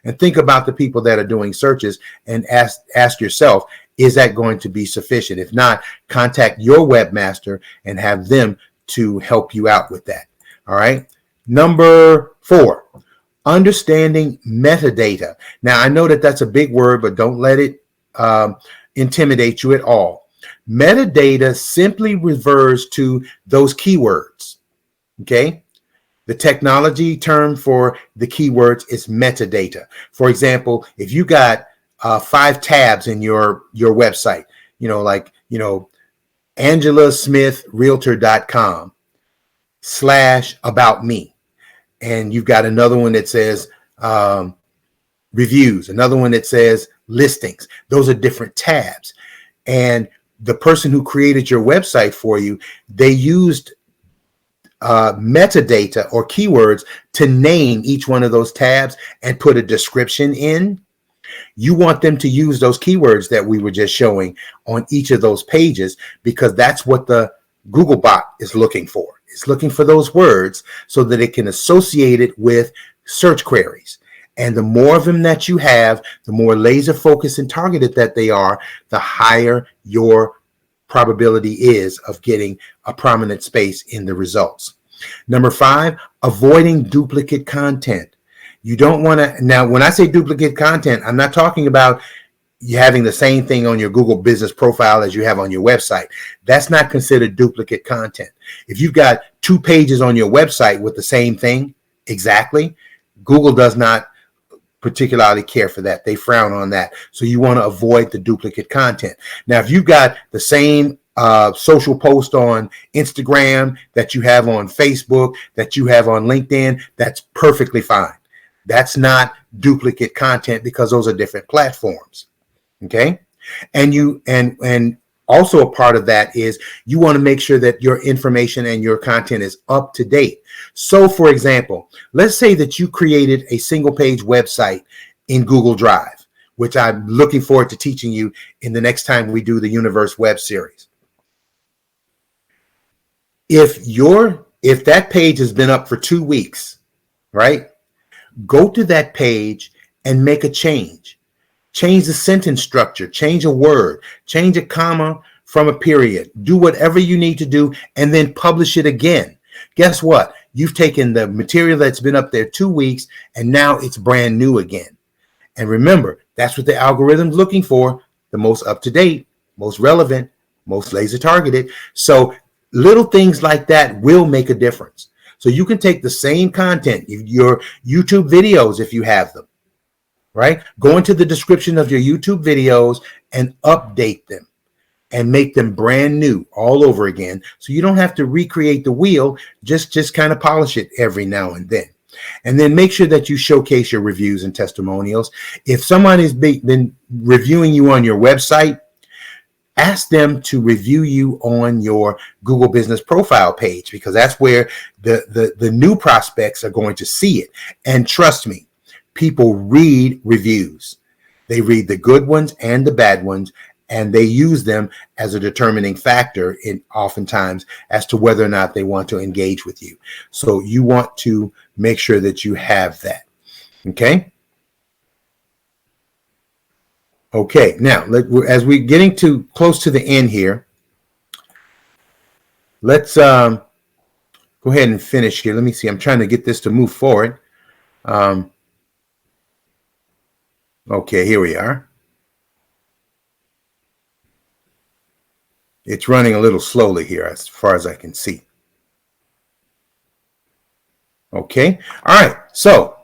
A: And think about the people that are doing searches and ask yourself, is that going to be sufficient? If not, contact your webmaster and have them to help you out with that. All right. Number 4, understanding metadata. Now, I know that that's a big word, but don't let it intimidate you at all. Metadata simply refers to those keywords. Okay. The technology term for the keywords is metadata. For example, if you got 5 tabs in your website, angelasmithrealtor.com/about me. And you've got another one that says reviews, another one that says listings. Those are different tabs. And the person who created your website for you, they used metadata or keywords to name each one of those tabs and put a description in. You want them to use those keywords that we were just showing on each of those pages, because that's what the Google bot is looking for. It's looking for those words so that it can associate it with search queries. And the more of them that you have, the more laser focused and targeted that they are, the higher your probability is of getting a prominent space in the results. Number 5, avoiding duplicate content. You don't want to, now when I say duplicate content, I'm not talking about you having the same thing on your Google business profile as you have on your website. That's not considered duplicate content. If you've got 2 pages on your website with the same thing exactly, Google does not particularly care for that. They frown on that. So you want to avoid the duplicate content. Now, if you've got the same social post on Instagram that you have on Facebook, that you have on LinkedIn, that's perfectly fine. That's not duplicate content because those are different platforms. Okay. And also a part of that is you want to make sure that your information and your content is up to date. So for example, let's say that you created a single page website in Google Drive, which I'm looking forward to teaching you in the next time we do the Universe Web series. If that page has been up for 2 weeks, right? Go to that page and make a change. Change the sentence structure, change a word, change a comma from a period. Do whatever you need to do and then publish it again. Guess what? You've taken the material that's been up there 2 weeks and now it's brand new again. And remember, that's what the algorithm's looking for, the most up-to-date, most relevant, most laser targeted. So little things like that will make a difference. So you can take the same content, your YouTube videos if you have them, right? Go into the description of your YouTube videos and update them and make them brand new all over again. So you don't have to recreate the wheel, just kind of polish it every now and then. And then make sure that you showcase your reviews and testimonials. If someone has been reviewing you on your website, ask them to review you on your Google Business Profile page, because that's where the new prospects are going to see it. And trust me, people read reviews. They read the good ones and the bad ones, and they use them as a determining factor in oftentimes as to whether or not they want to engage with you. So you want to make sure that you have that. Okay. Okay. Now, as we're getting close to the end here, let's go ahead and finish here. Let me see. I'm trying to get this to move forward. Okay, here we are. It's running a little slowly here as far as I can see. Okay. All right. So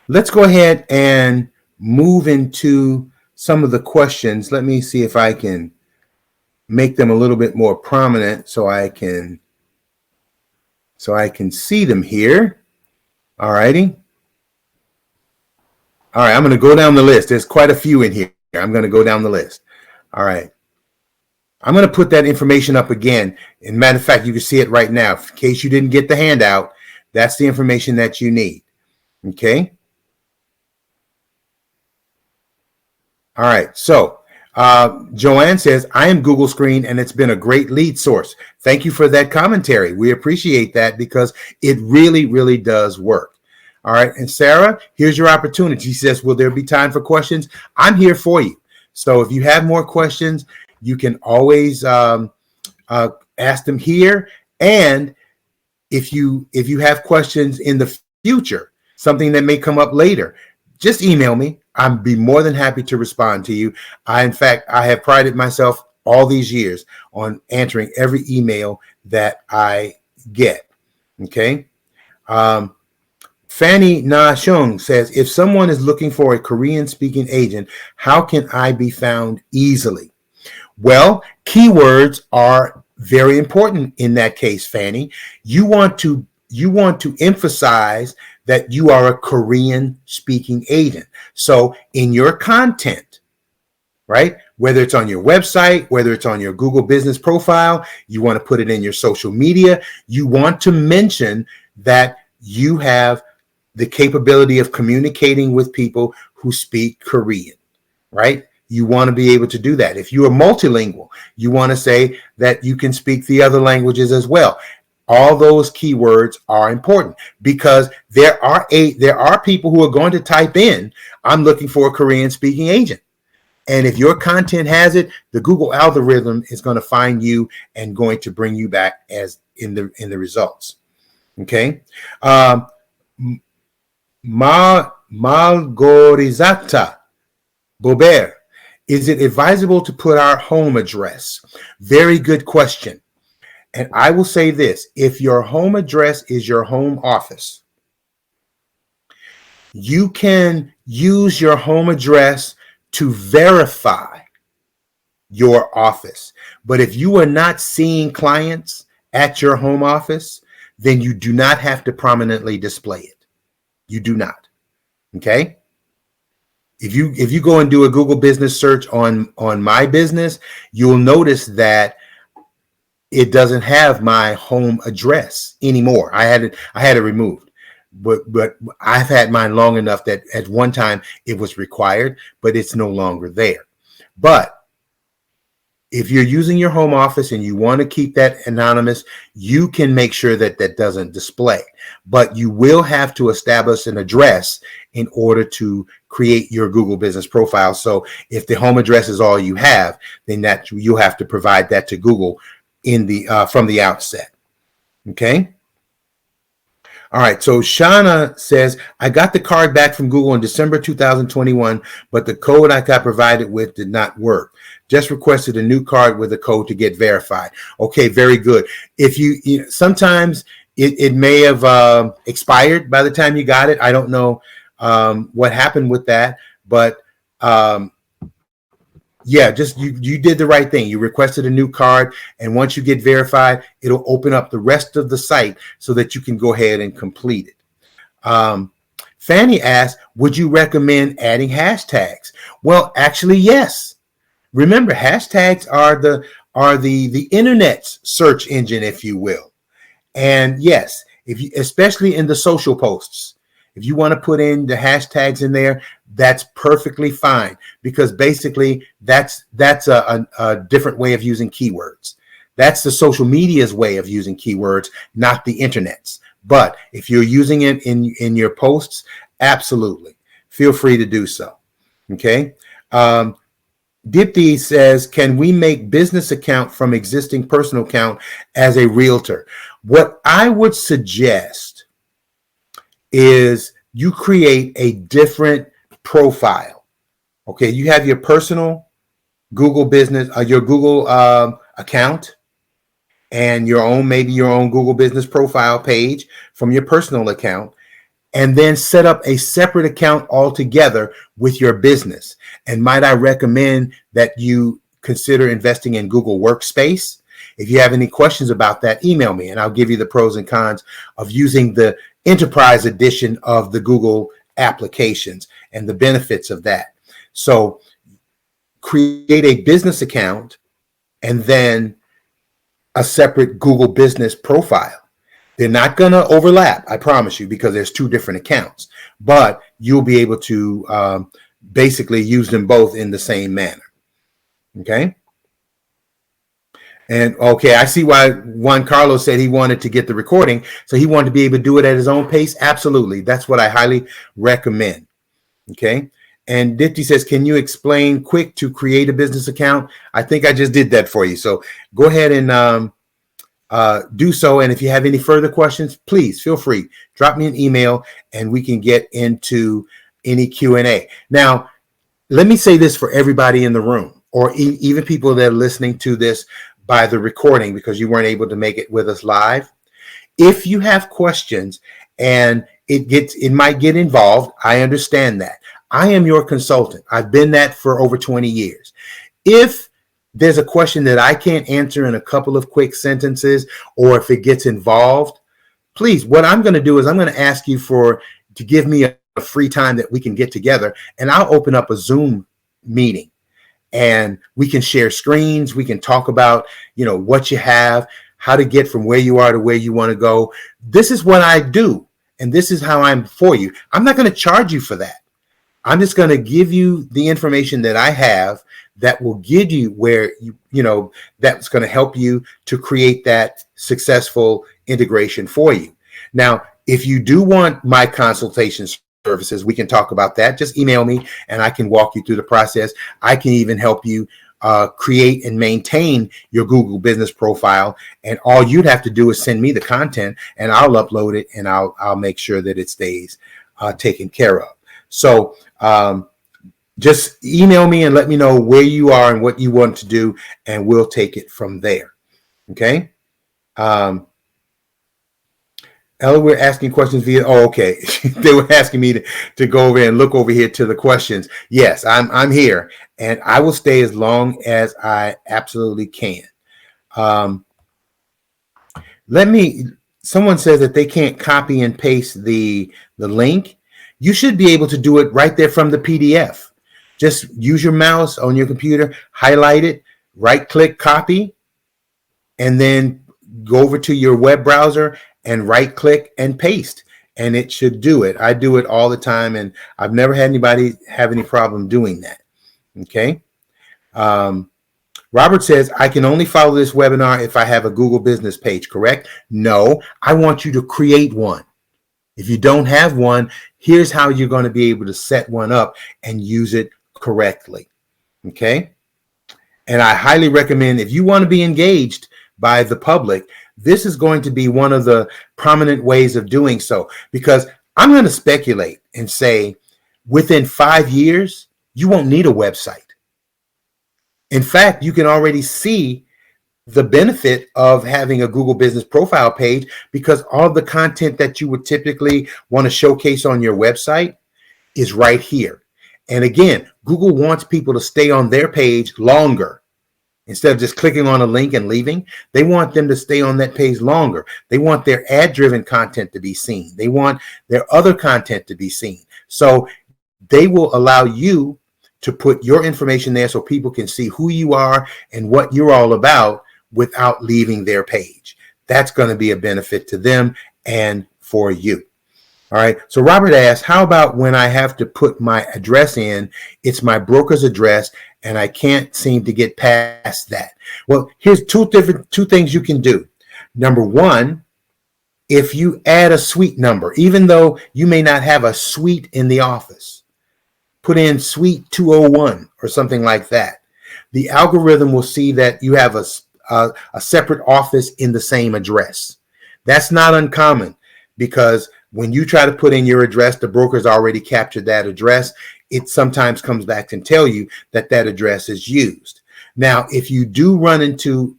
A: let's go ahead and move into some of the questions. Let me see if I can make them a little bit more prominent so I can see them here. All righty. All right. I'm going to go down the list. There's quite a few in here. I'm going to go down the list. All right. I'm going to put that information up again. In matter of fact, you can see it right now. In case you didn't get the handout, that's the information that you need. Okay. All right. So Joanne says, I am Google Screen and it's been a great lead source. Thank you for that commentary. We appreciate that because it really, really does work. All right. And Sarah, here's your opportunity. She says, will there be time for questions? I'm here for you. So if you have more questions, you can always ask them here. And if you have questions in the future, something that may come up later, just email me. I'd be more than happy to respond to you. In fact, I have prided myself all these years on answering every email that I get. Okay. Fanny Na Shung says, if someone is looking for a Korean speaking agent, how can I be found easily? Well, Keywords are very important in that case, Fanny. You want to emphasize that you are a Korean speaking agent. So in your content, right? Whether it's on your website, whether it's on your Google business profile, you want to put it in your social media, you want to mention that you have the capability of communicating with people who speak Korean, right? You want to be able to do that. If you are multilingual, you want to say that you can speak the other languages as well. All those keywords are important because there are people who are going to type in, I'm looking for a Korean speaking agent. And if your content has it, the Google algorithm is going to find you and going to bring you back as in the results. Okay. Malgorizata Bobert, is it advisable to put our home address? Very good question. And I will say this, if your home address is your home office, you can use your home address to verify your office. But if you are not seeing clients at your home office, then you do not have to prominently display it. You do not. Okay? If you go and do a Google business search on my business, you'll notice that it doesn't have my home address anymore. I had it removed, but I've had mine long enough that at one time it was required, but it's no longer there. But if you're using your home office and you want to keep that anonymous, you can make sure that that doesn't display. But you will have to establish an address in order to create your Google business profile. So if the home address is all you have, then that you'll have to provide that to Google in the from the outset. Okay. All right. So Shauna says, I got the card back from Google in December 2021, but the code I got provided with did not work. Just requested a new card with a code to get verified. Okay, very good. If you sometimes it may have expired by the time you got it. I don't know what happened with that, but yeah, just you did the right thing. You requested a new card, and once you get verified, it'll open up the rest of the site so that you can go ahead and complete it. Fanny asked, would you recommend adding hashtags? Well, actually, yes. Remember, hashtags are the internet's search engine, if you will. And yes, if you, especially in the social posts, if you want to put in the hashtags in there, that's perfectly fine, because basically that's a different way of using keywords. That's the social media's way of using keywords, not the internet's. But if you're using it in your posts, absolutely feel free to do so. Okay. Dipti says, can we make business account from existing personal account as a realtor? What I would suggest is you create a different profile. Okay, you have your personal Google business, your Google account, and maybe your own Google business profile page from your personal account, and then set up a separate account altogether with your business. And might I recommend that you consider investing in Google Workspace? If you have any questions about that, email me and I'll give you the pros and cons of using the enterprise edition of the Google applications and the benefits of that. So create a business account and then a separate Google business profile. They're not going to overlap, I promise you, because there's two different accounts, but you'll be able to basically use them both in the same manner. Okay. And okay, I see why Juan Carlos said he wanted to get the recording. So he wanted to be able to do it at his own pace. Absolutely. That's what I highly recommend. Okay. And Dipti says, can you explain quick to create a business account? I think I just did that for you. So go ahead and do so. And if you have any further questions, please feel free. Drop me an email and we can get into any Q&A. Now, let me say this for everybody in the room, or even people that are listening to this by the recording because you weren't able to make it with us live. If you have questions and it might get involved, I understand that. I am your consultant. I've been that for over 20 years. If there's a question that I can't answer in a couple of quick sentences, or if it gets involved, please, what I'm going to do is I'm going to ask you to give me a free time that we can get together, and I'll open up a Zoom meeting and we can share screens. We can talk about, what you have, how to get from where you are to where you want to go. This is what I do, and this is how I'm for you. I'm not going to charge you for that. I'm just going to give you the information that I have that will get you where that's going to help you to create that successful integration for you. Now, if you do want my consultation services, we can talk about that. Just email me and I can walk you through the process. I can even help you create and maintain your Google business profile. And all you'd have to do is send me the content and I'll upload it, and I'll make sure that it stays taken care of. So just email me and let me know where you are and what you want to do, and we'll take it from there. Okay. Ella, we're asking questions via. Oh, okay. They were asking me to go over and look over here to the questions. Yes, I'm here, and I will stay as long as I absolutely can. Someone says that they can't copy and paste the link. You should be able to do it right there from the PDF. Just use your mouse on your computer, highlight it, right-click, copy, and then go over to your web browser and right-click and paste, and it should do it. I do it all the time, and I've never had anybody have any problem doing that. Okay. Robert says, I can only follow this webinar if I have a Google business page, correct? No, I want you to create one. If you don't have one, here's how you're going to be able to set one up and use it correctly. Okay. And I highly recommend, if you want to be engaged by the public, this is going to be one of the prominent ways of doing so, because I'm going to speculate and say within 5 years, you won't need a website. In fact, you can already see the benefit of having a Google business profile page, because all the content that you would typically want to showcase on your website is right here. And again, Google wants people to stay on their page longer. Instead of just clicking on a link and leaving, they want them to stay on that page longer. They want their ad-driven content to be seen. They want their other content to be seen. So they will allow you to put your information there so people can see who you are and what you're all about without leaving their page. That's going to be a benefit to them and for you. All right. So Robert asked, how about when I have to put my address in, it's my broker's address and I can't seem to get past that? Well, here's two things you can do. Number one, if you add a suite number, even though you may not have a suite in the office, put in suite 201 or something like that. The algorithm will see that you have a separate office in the same address. That's not uncommon, because when you try to put in your address, the broker's already captured that address. It sometimes comes back and tell you that that address is used. Now, if you do run into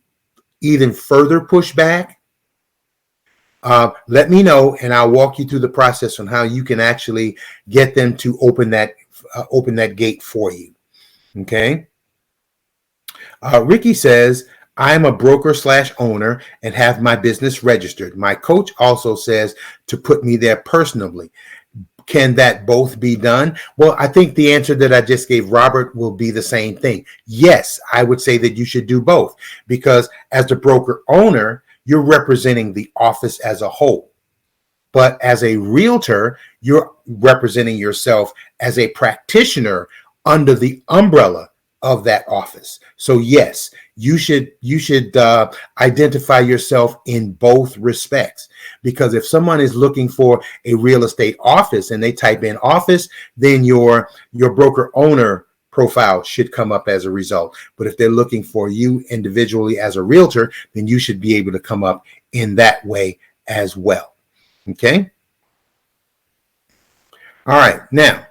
A: even further pushback, let me know and I'll walk you through the process on how you can actually get them to open that gate for you. Okay. Ricky says, I'm a broker/owner and have my business registered. My coach also says to put me there personally. Can that both be done? Well, I think the answer that I just gave Robert will be the same thing. Yes, I would say that you should do both, because as the broker owner, you're representing the office as a whole. But as a realtor, you're representing yourself as a practitioner under the umbrella of that office. So yes, you should identify yourself in both respects, because if someone is looking for a real estate office and they type in office, then your broker owner profile should come up as a result. But if they're looking for you individually as a realtor, then you should be able to come up in that way as well. Okay. All right. Now,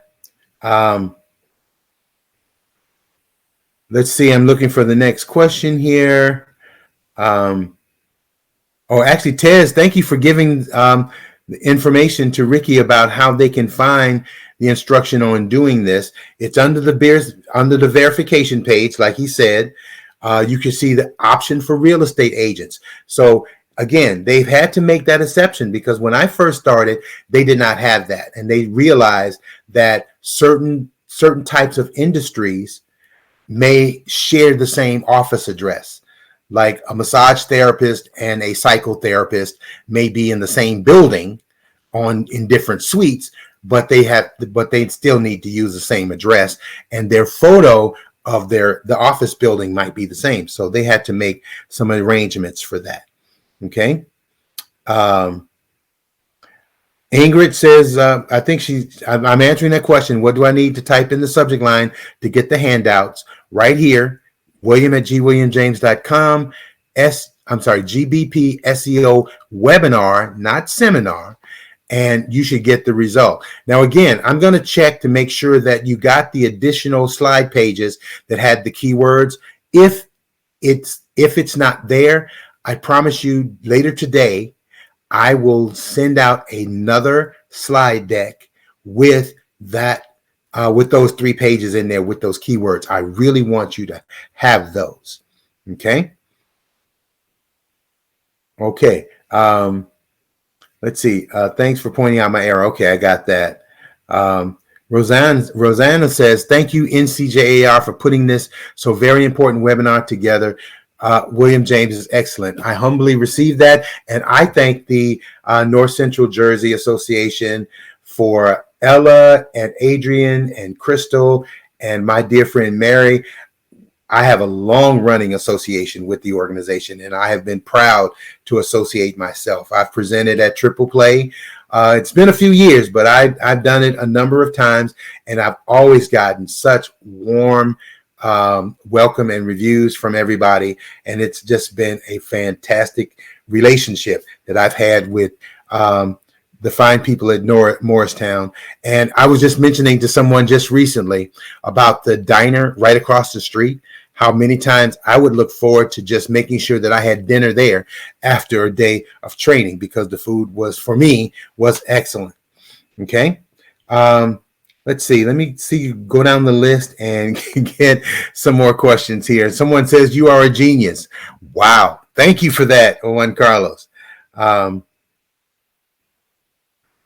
A: let's see. I'm looking for the next question here. Actually, Tez, thank you for giving the information to Ricky about how they can find the instruction on doing this. It's under the verification page, like he said. You can see the option for real estate agents. So again, they've had to make that exception because when I first started, they did not have that, and they realized that certain types of industries may share the same office address. Like a massage therapist and a psychotherapist may be in the same building in different suites, but they still need to use the same address, and their photo of the office building might be the same. So they had to make some arrangements for that. Okay. Ingrid says, I think I'm answering that question. What do I need to type in the subject line to get the handouts? Right here, William@gwilliamjames.com. GBP SEO webinar, not seminar, and you should get the result. Now, again, I'm going to check to make sure that you got the additional slide pages that had the keywords. If it's not there, I promise you later today, I will send out another slide deck with that, with those 3 pages in there with those keywords. I really want you to have those. Okay. Okay. Let's see. Thanks for pointing out my error. Okay, I got that. Rosanna says, thank you, NCJAR, for putting this so very important webinar together. William James is excellent. I humbly received that, and I thank the North Central Jersey Association for Ella and Adrian and Crystal and my dear friend Mary. I have a long-running association with the organization, and I have been proud to associate myself. I've presented at Triple Play. It's been a few years, but I've done it a number of times, and I've always gotten such warm welcome and reviews from everybody, and it's just been a fantastic relationship that I've had with the fine people at Morristown. And I was just mentioning to someone just recently about the diner right across the street, how many times I would look forward to just making sure that I had dinner there after a day of training, because the food was excellent. Okay. Let's see. Let me see. Go down the list and get some more questions here. Someone says, you are a genius. Wow. Thank you for that, Juan Carlos.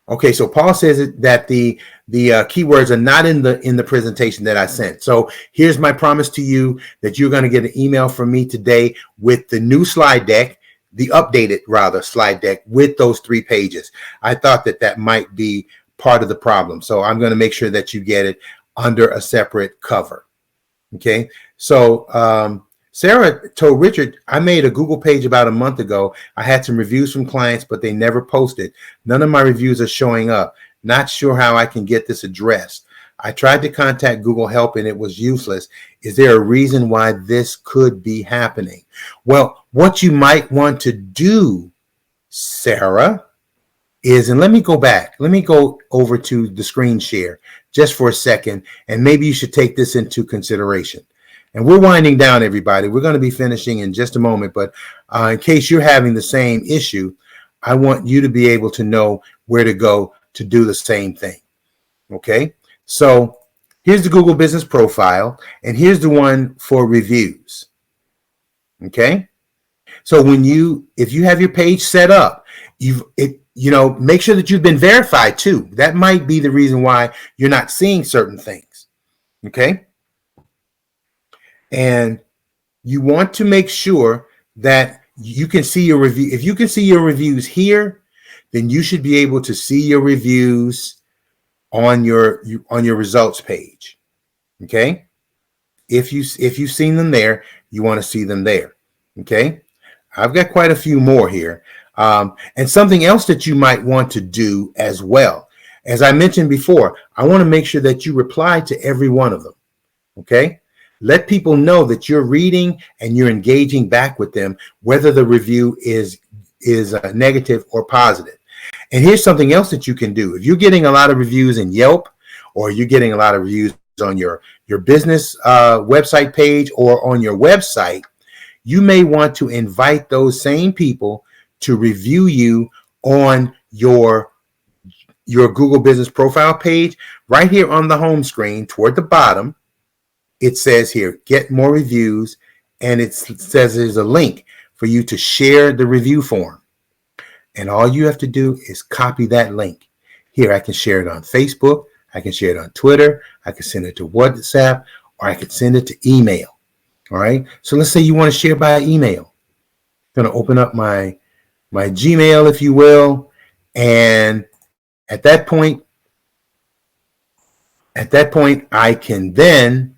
A: Okay, so Paul says that the keywords are not in the presentation that I sent. So here's my promise to you that you're going to get an email from me today with the new slide deck, the updated rather slide deck with those 3 pages. I thought that might be part of the problem, so I'm going to make sure that you get it under a separate cover. Okay, so Sarah told Richard, I made a Google page about a month ago. I had some reviews from clients, but they never posted. None of my reviews are showing up. Not sure how I can get this addressed. I tried to contact Google Help and it was useless. Is there a reason why this could be happening? Well, what you might want to do, Sarah, is, and let me go back. Let me go over to the screen share just for a second, and maybe you should take this into consideration. And we're winding down, everybody. We're going to be finishing in just a moment, but in case you're having the same issue, I want you to be able to know where to go to do the same thing. Okay, so here's the Google Business Profile, and here's the one for reviews. Okay, so if you have your page set up, make sure that you've been verified too. That might be the reason why you're not seeing certain things. Okay. And you want to make sure that you can see your review. If you can see your reviews here, then you should be able to see your reviews on your results page. Okay. If you've seen them there, you want to see them there. Okay. I've got quite a few more here. And something else that you might want to do as well. As I mentioned before, I want to make sure that you reply to every one of them. Okay. Let people know that you're reading and you're engaging back with them, whether the review is negative or positive. And here's something else that you can do. If you're getting a lot of reviews in Yelp, or you're getting a lot of reviews on your business website page or on your website, you may want to invite those same people to review you on your Google Business Profile page. Right here on the home screen toward the bottom, it says here, get more reviews and it says there's a link for you to share the review form. And all you have to do is copy that link. Here, I can share it on Facebook. I can share it on Twitter. I can send it to WhatsApp, or I can send it to email. All right. So let's say you want to share by email. I'm going to open up my Gmail, if you will. And at that point, I can then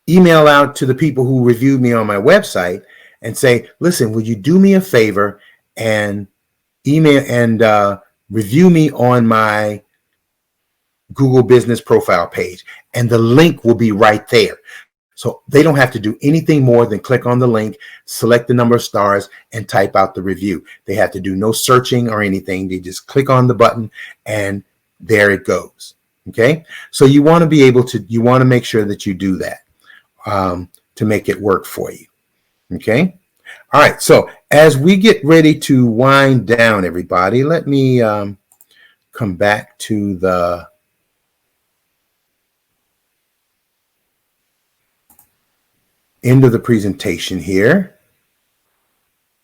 A: email out to the people who reviewed me on my website and say, listen, would you do me a favor and email and review me on my Google business profile page? And the link will be right there. So they don't have to do anything more than click on the link, select the number of stars, and type out the review. They have to do no searching or anything. They just click on the button and there it goes. Okay. So you want to make sure that you do that to make it work for you. Okay. All right. So as we get ready to wind down, everybody, let me come back to the end of the presentation here.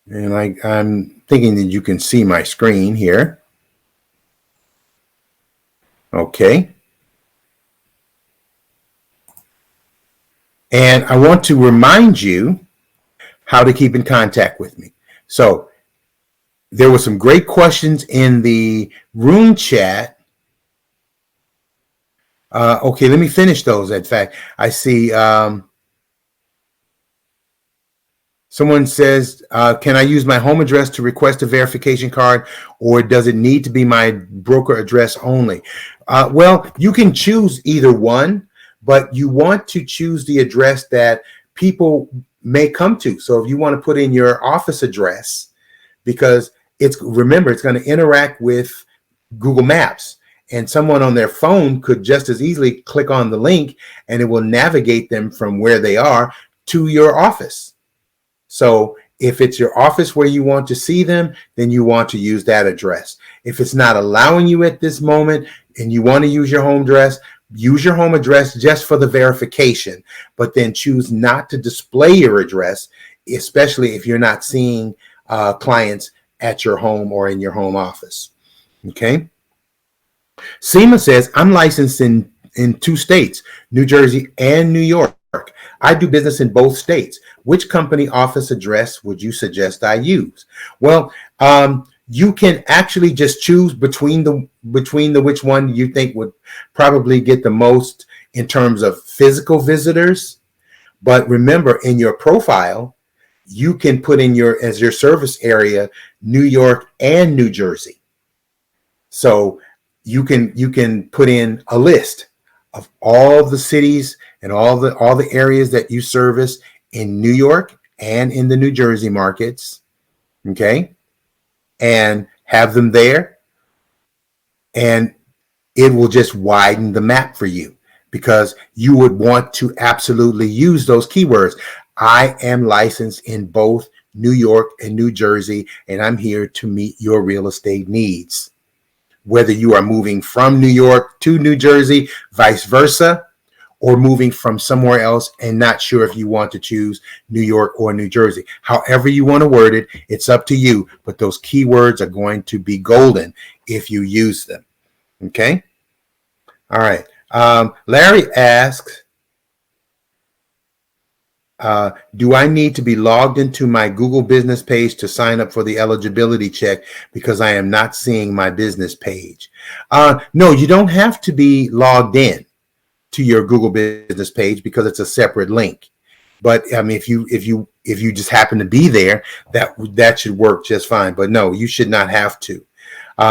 A: And I'm thinking that you can see my screen here. Okay. And I want to remind you how to keep in contact with me. So there were some great questions in the room chat. Okay, let me finish those. In fact, I see someone says, can I use my home address to request a verification card, or does it need to be my broker address only? Well, you can choose either one, but you want to choose the address that people may come to. So if you want to put in your office address, because remember, it's going to interact with Google Maps, and someone on their phone could just as easily click on the link and it will navigate them from where they are to your office. So if it's your office where you want to see them, then you want to use that address. If it's not allowing you at this moment and you want to use your home address, use your home address just for the verification, but then choose not to display your address, especially if you're not seeing clients at your home or in your home office. Okay. Seema says, I'm licensed in 2 states, New Jersey and New York. I do business in both states. Which company office address would you suggest I use? Well, you can actually just choose between the which one you think would probably get the most in terms of physical visitors. But remember, in your profile, you can put in as your service area New York and New Jersey. So you can put in a list of all the cities and all the areas that you service in New York and in the New Jersey markets, okay, and have them there, and it will just widen the map for you, because you would want to absolutely use those keywords. I am licensed in both New York and New Jersey, and I'm here to meet your real estate needs. Whether you are moving from New York to New Jersey, vice versa, or moving from somewhere else and not sure if you want to choose New York or New Jersey. However you want to word it, it's up to you, but those keywords are going to be golden if you use them. Okay? All right. Larry asks, do I need to be logged into my Google business page to sign up for the eligibility check because I am not seeing my business page? No, you don't have to be logged in to your Google business page because it's a separate link. But I mean, if you just happen to be there, that should work just fine. But no, you should not have to.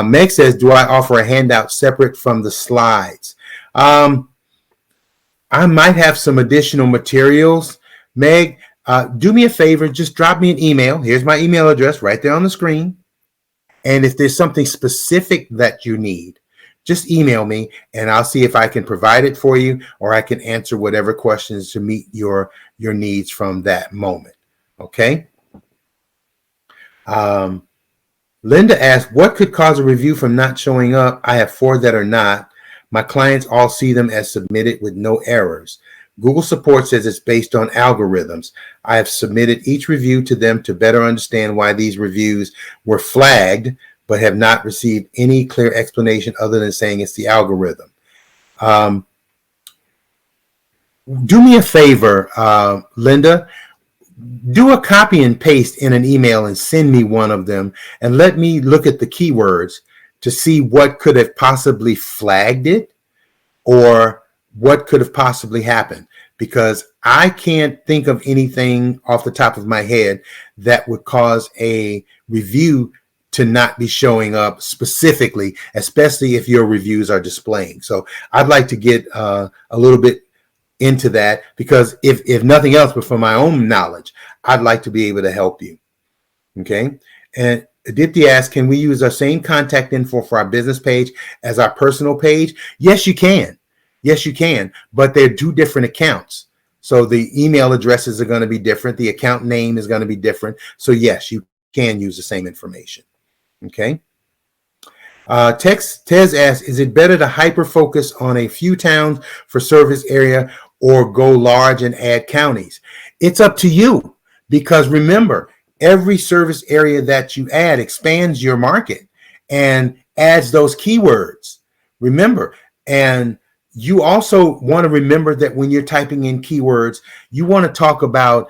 A: Meg says, do I offer a handout separate from the slides? I might have some additional materials. Meg, do me a favor, just drop me an email. Here's my email address right there on the screen. And if there's something specific that you need, just email me and I'll see if I can provide it for you, or I can answer whatever questions to meet your needs from that moment. Okay. Linda asked, what could cause a review from not showing up? I have 4 that are not. My clients all see them as submitted with no errors. Google support says it's based on algorithms. I have submitted each review to them to better understand why these reviews were flagged, but have not received any clear explanation other than saying it's the algorithm. Do me a favor, Linda. Do a copy and paste in an email and send me one of them, and let me look at the keywords to see what could have possibly flagged it or what could have possibly happened, because I can't think of anything off the top of my head that would cause a review to not be showing up specifically, especially if your reviews are displaying. So I'd like to get a little bit into that, because if nothing else, but for my own knowledge, I'd like to be able to help you. Okay. And Aditya asks, can we use our same contact info for our business page as our personal page? Yes, you can. Yes, you can. But they're two different accounts. So the email addresses are going to be different. The account name is going to be different. So yes, you can use the same information. Okay. Tez asks, is it better to hyper focus on a few towns for service area or go large and add counties? It's up to you, because remember, every service area that you add expands your market and adds those keywords. Remember, and you also want to remember that when you're typing in keywords, you want to talk about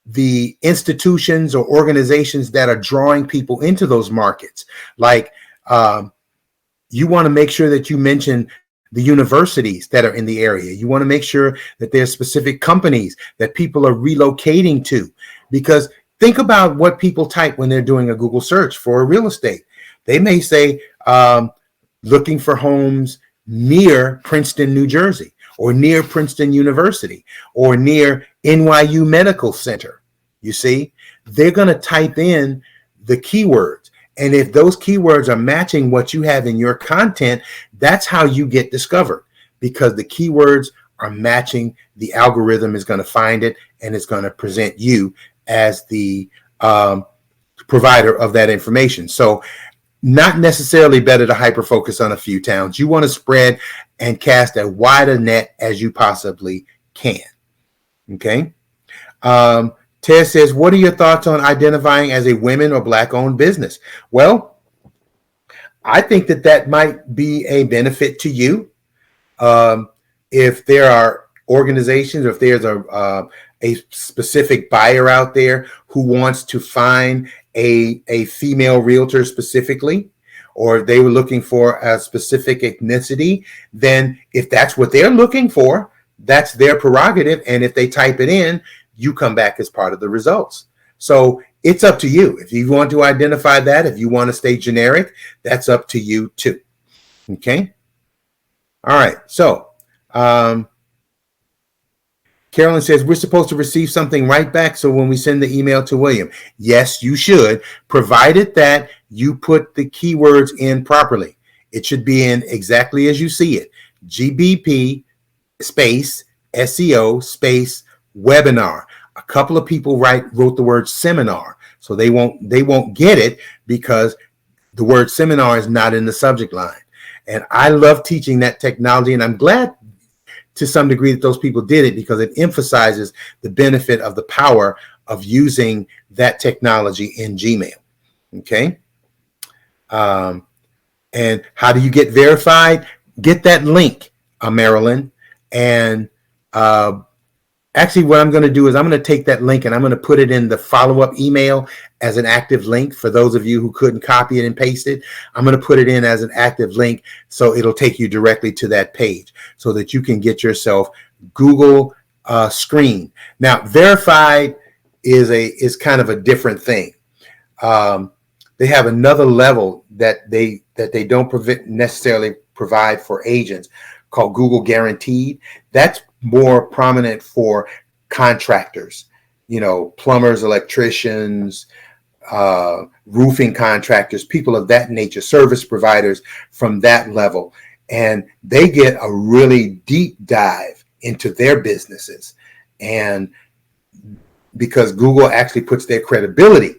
A: the institutions or organizations that are drawing people into those markets. Like you want to make sure that you mention the universities that are in the area. You want to make sure that there's specific companies that people are relocating to, because think about what people type when they're doing a Google search for real estate. They may say, looking for homes near Princeton, New Jersey, or near Princeton University, or near NYU Medical Center. You see, they're going to type in the keywords. And if those keywords are matching what you have in your content, that's how you get discovered, because the keywords are matching. The algorithm is going to find it, and it's going to present you as the provider of that information. So not necessarily better to hyper focus on a few towns. You want to spread and cast as wide a net as you possibly can. Okay. Ted says, what are your thoughts on identifying as a women or Black-owned business? Well, I think that might be a benefit to you. If there are organizations, or if there's a specific buyer out there who wants to find a female realtor specifically, or if they were looking for a specific ethnicity, then if that's what they're looking for, that's their prerogative. And if they type it in, you come back as part of the results. So it's up to you. If you want to identify that, if you want to stay generic, that's up to you too. Okay. All right. So Carolyn says, we're supposed to receive something right back. So when we send the email to William, yes, you should, provided that you put the keywords in properly. It should be in exactly as you see it. GBP space SEO space webinar. A couple of people wrote the word seminar, so they won't get it because the word seminar is not in the subject line. And I love teaching that technology, and I'm glad to some degree that those people did it, because it emphasizes the benefit of the power of using that technology in Gmail. Okay. And how do you get verified? Get that link, Marilyn, and actually, what I'm going to do is I'm going to take that link and I'm going to put it in the follow-up email as an active link. For those of you who couldn't copy it and paste it, I'm going to put it in as an active link, so it'll take you directly to that page so that you can get yourself Google screened. Now, verified is kind of a different thing. They have another level that they don't necessarily provide for agents, called Google Guaranteed. That's more prominent for contractors, plumbers, electricians, roofing contractors, people of that nature, service providers from that level. And they get a really deep dive into their businesses. And because Google actually puts their credibility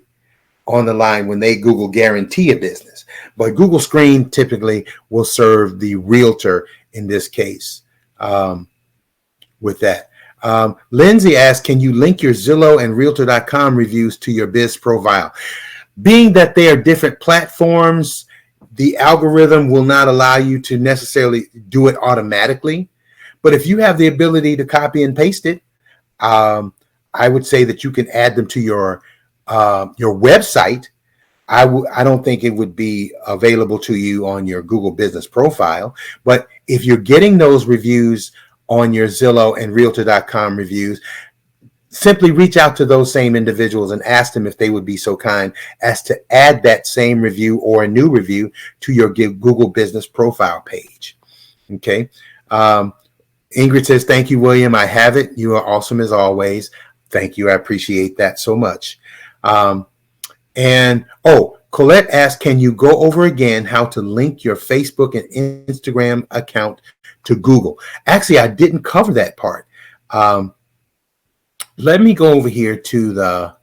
A: on the line when they Google guarantee a business. But Google Screen typically will serve the realtor in this case. with that. Lindsay asks, can you link your Zillow and Realtor.com reviews to your biz profile? Being that they are different platforms, the algorithm will not allow you to necessarily do it automatically. But if you have the ability to copy and paste it, I would say that you can add them to your website. I don't think it would be available to you on your Google business profile. But if you're getting those reviews on your Zillow and Realtor.com reviews, simply reach out to those same individuals and ask them if they would be so kind as to add that same review or a new review to your Google business profile page. Okay. Ingrid says, thank you, William. I have it. You are awesome as always. Thank you. I appreciate that so much. Colette asked, can you go over again how to link your Facebook and Instagram account to Google? Actually, I didn't cover that part. Let me go over here to the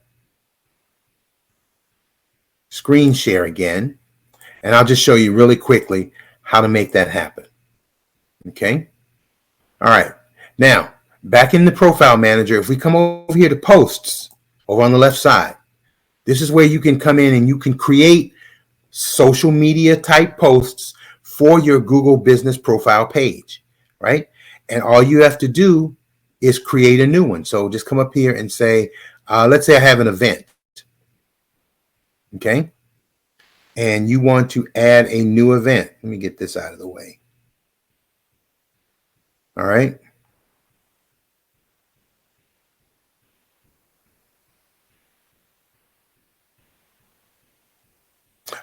A: screen share again, and I'll just show you really quickly how to make that happen. Okay. All right. Now, back in the profile manager, if we come over here to posts over on the left side, this is where you can come in and you can create social media type posts for your Google business profile page, right? And all you have to do is create a new one. So just come up here and say, let's say I have an event, okay? And you want to add a new event. Let me get this out of the way. All right.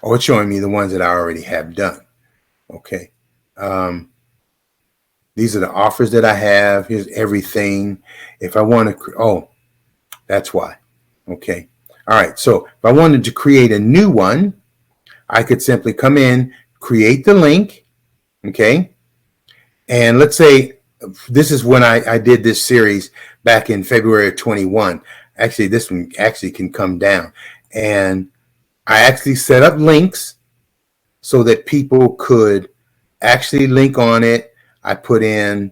A: Oh, it's showing me the ones that I already have done. Okay. These are the offers that I have. Here's everything. If I want to, that's why. Okay. All right. So if I wanted to create a new one, I could simply come in, create the link. Okay. And let's say this is when I did this series back in February of 21. Actually, this one actually can come down. And I actually set up links so that people could actually link on it. I put in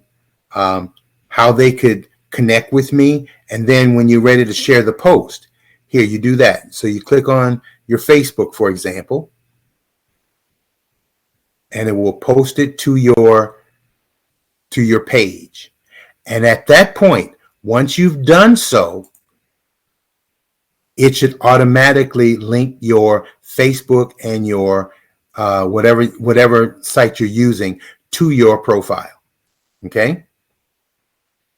A: how they could connect with me. And then when you're ready to share the post, here you do that. So you click on your Facebook, for example, and it will post it to your page. And at that point, once you've done so, it should automatically link your Facebook and your whatever site you're using to your profile. Okay?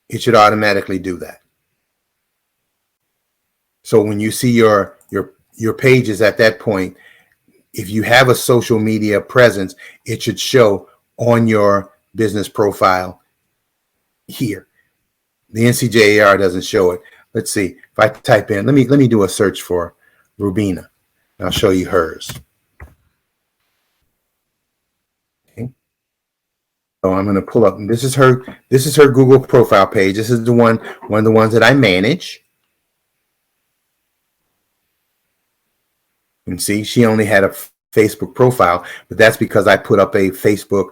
A: It should automatically do that. So when you see your pages at that point, if you have a social media presence, it should show on your business profile here. The NCJAR doesn't show it. Let's see. If I type in, let me do a search for Rubina. I'll show you hers. Okay. So I'm going to pull up. This is her Google profile page. This is one of the ones that I manage. And see, she only had a Facebook profile, but that's because I put up a Facebook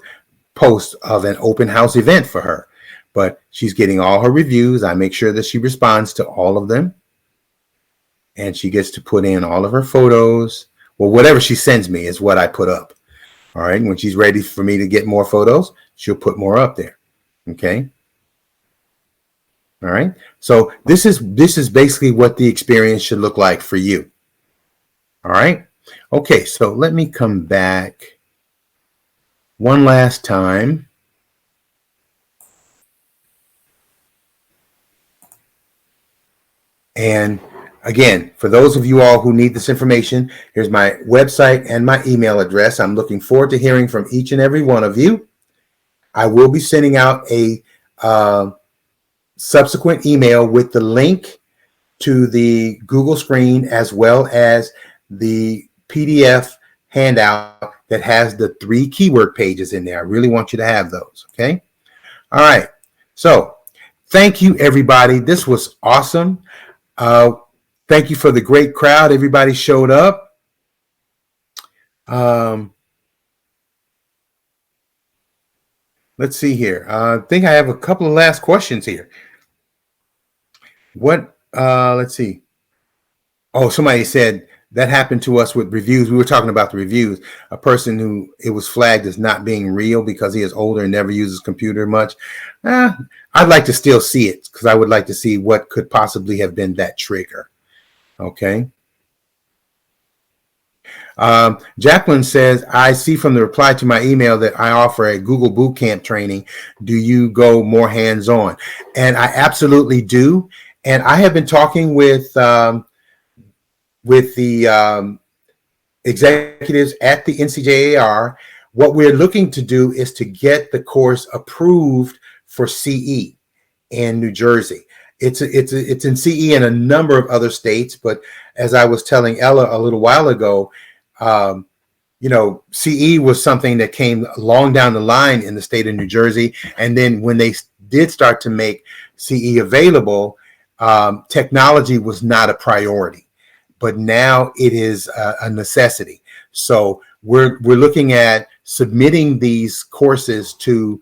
A: post of an open house event for her. But she's getting all her reviews. I make sure that she responds to all of them. And she gets to put in all of her photos. Well, whatever she sends me is what I put up. All right. When she's ready for me to get more photos, she'll put more up there. Okay. All right. So this is basically what the experience should look like for you. All right. Okay. So let me come back one last time. And again, for those of you all who need this information, here's my website and my email address. I'm looking forward to hearing from each and every one of you. I will be sending out a subsequent email with the link to the Google screen as well as the PDF handout that has the 3 keyword pages in there. I really want you to have those. Okay. All right. So thank you, everybody. This was awesome. Thank you for the great crowd. Everybody showed up. Let's see here. I think I have a couple of last questions here. Let's see. Oh, somebody said that happened to us with reviews. We were talking about the reviews. A person who it was flagged as not being real because he is older and never uses computer much. Uh, I'd like to still see it because I would like to see what could possibly have been that trigger. Okay. Jacqueline says, I see from the reply to my email that I offer a Google Bootcamp training. Do you go more hands-on? And I absolutely do. And I have been talking with the executives at the NCJAR. What we're looking to do is to get the course approved for CE in New Jersey. It's in CE in a number of other states, but as I was telling Ella a little while ago, CE was something that came long down the line in the state of New Jersey, and then when they did start to make CE available, technology was not a priority, but now it is a necessity. So we're looking at submitting these courses to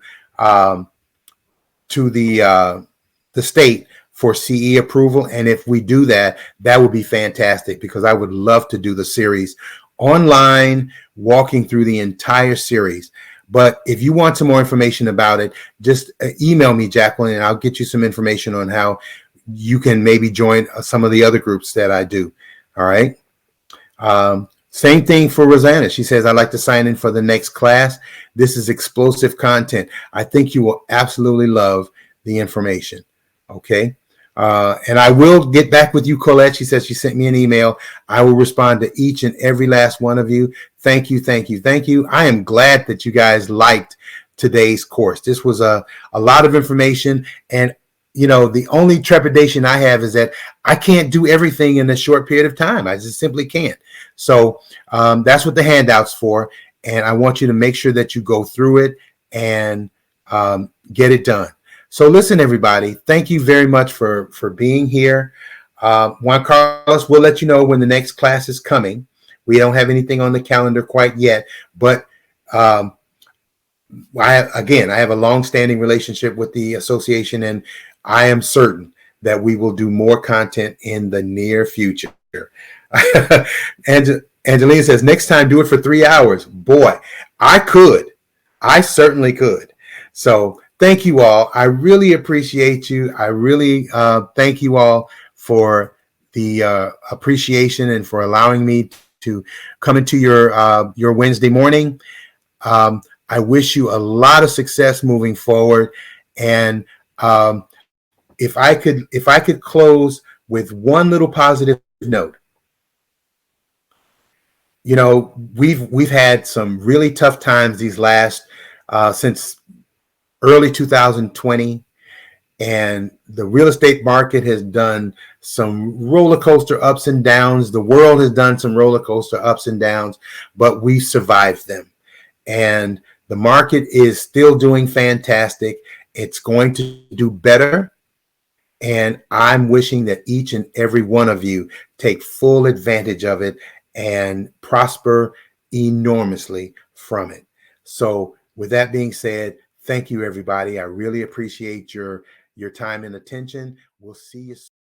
A: the state for CE approval. And if we do that, that would be fantastic because I would love to do the series online, walking through the entire series. But if you want some more information about it, just email me, Jacqueline, and I'll get you some information on how you can maybe join some of the other groups that I do. All right. Same thing for Rosanna. She says, I'd like to sign in for the next class. This is explosive content. I think you will absolutely love the information. Okay. And I will get back with you, Colette. She says she sent me an email. I will respond to each and every last one of you. Thank you, thank you, thank you. I am glad that you guys liked today's course. This was a lot of information. And, the only trepidation I have is that I can't do everything in a short period of time. I just simply can't. So that's what the handout's for. And I want you to make sure that you go through it and get it done. So listen, everybody, thank you very much for being here. Juan Carlos, we'll let you know when the next class is coming. We don't have anything on the calendar quite yet, but I have a long-standing relationship with the association, and I am certain that we will do more content in the near future. And Angelina says, next time, do it for 3 hours. Boy, I certainly could. So thank you all. I really appreciate you. I really thank you all for the appreciation and for allowing me to come into your Wednesday morning. I wish you a lot of success moving forward. And if I could close with one little positive note, we've had some really tough times these last since early 2020, and the real estate market has done some roller coaster ups and downs. The world has done some roller coaster ups and downs, but we survived them. And the market is still doing fantastic. It's going to do better. And I'm wishing that each and every one of you take full advantage of it and prosper enormously from it. So with that being said, thank you, everybody. I really appreciate your time and attention. We'll see you soon.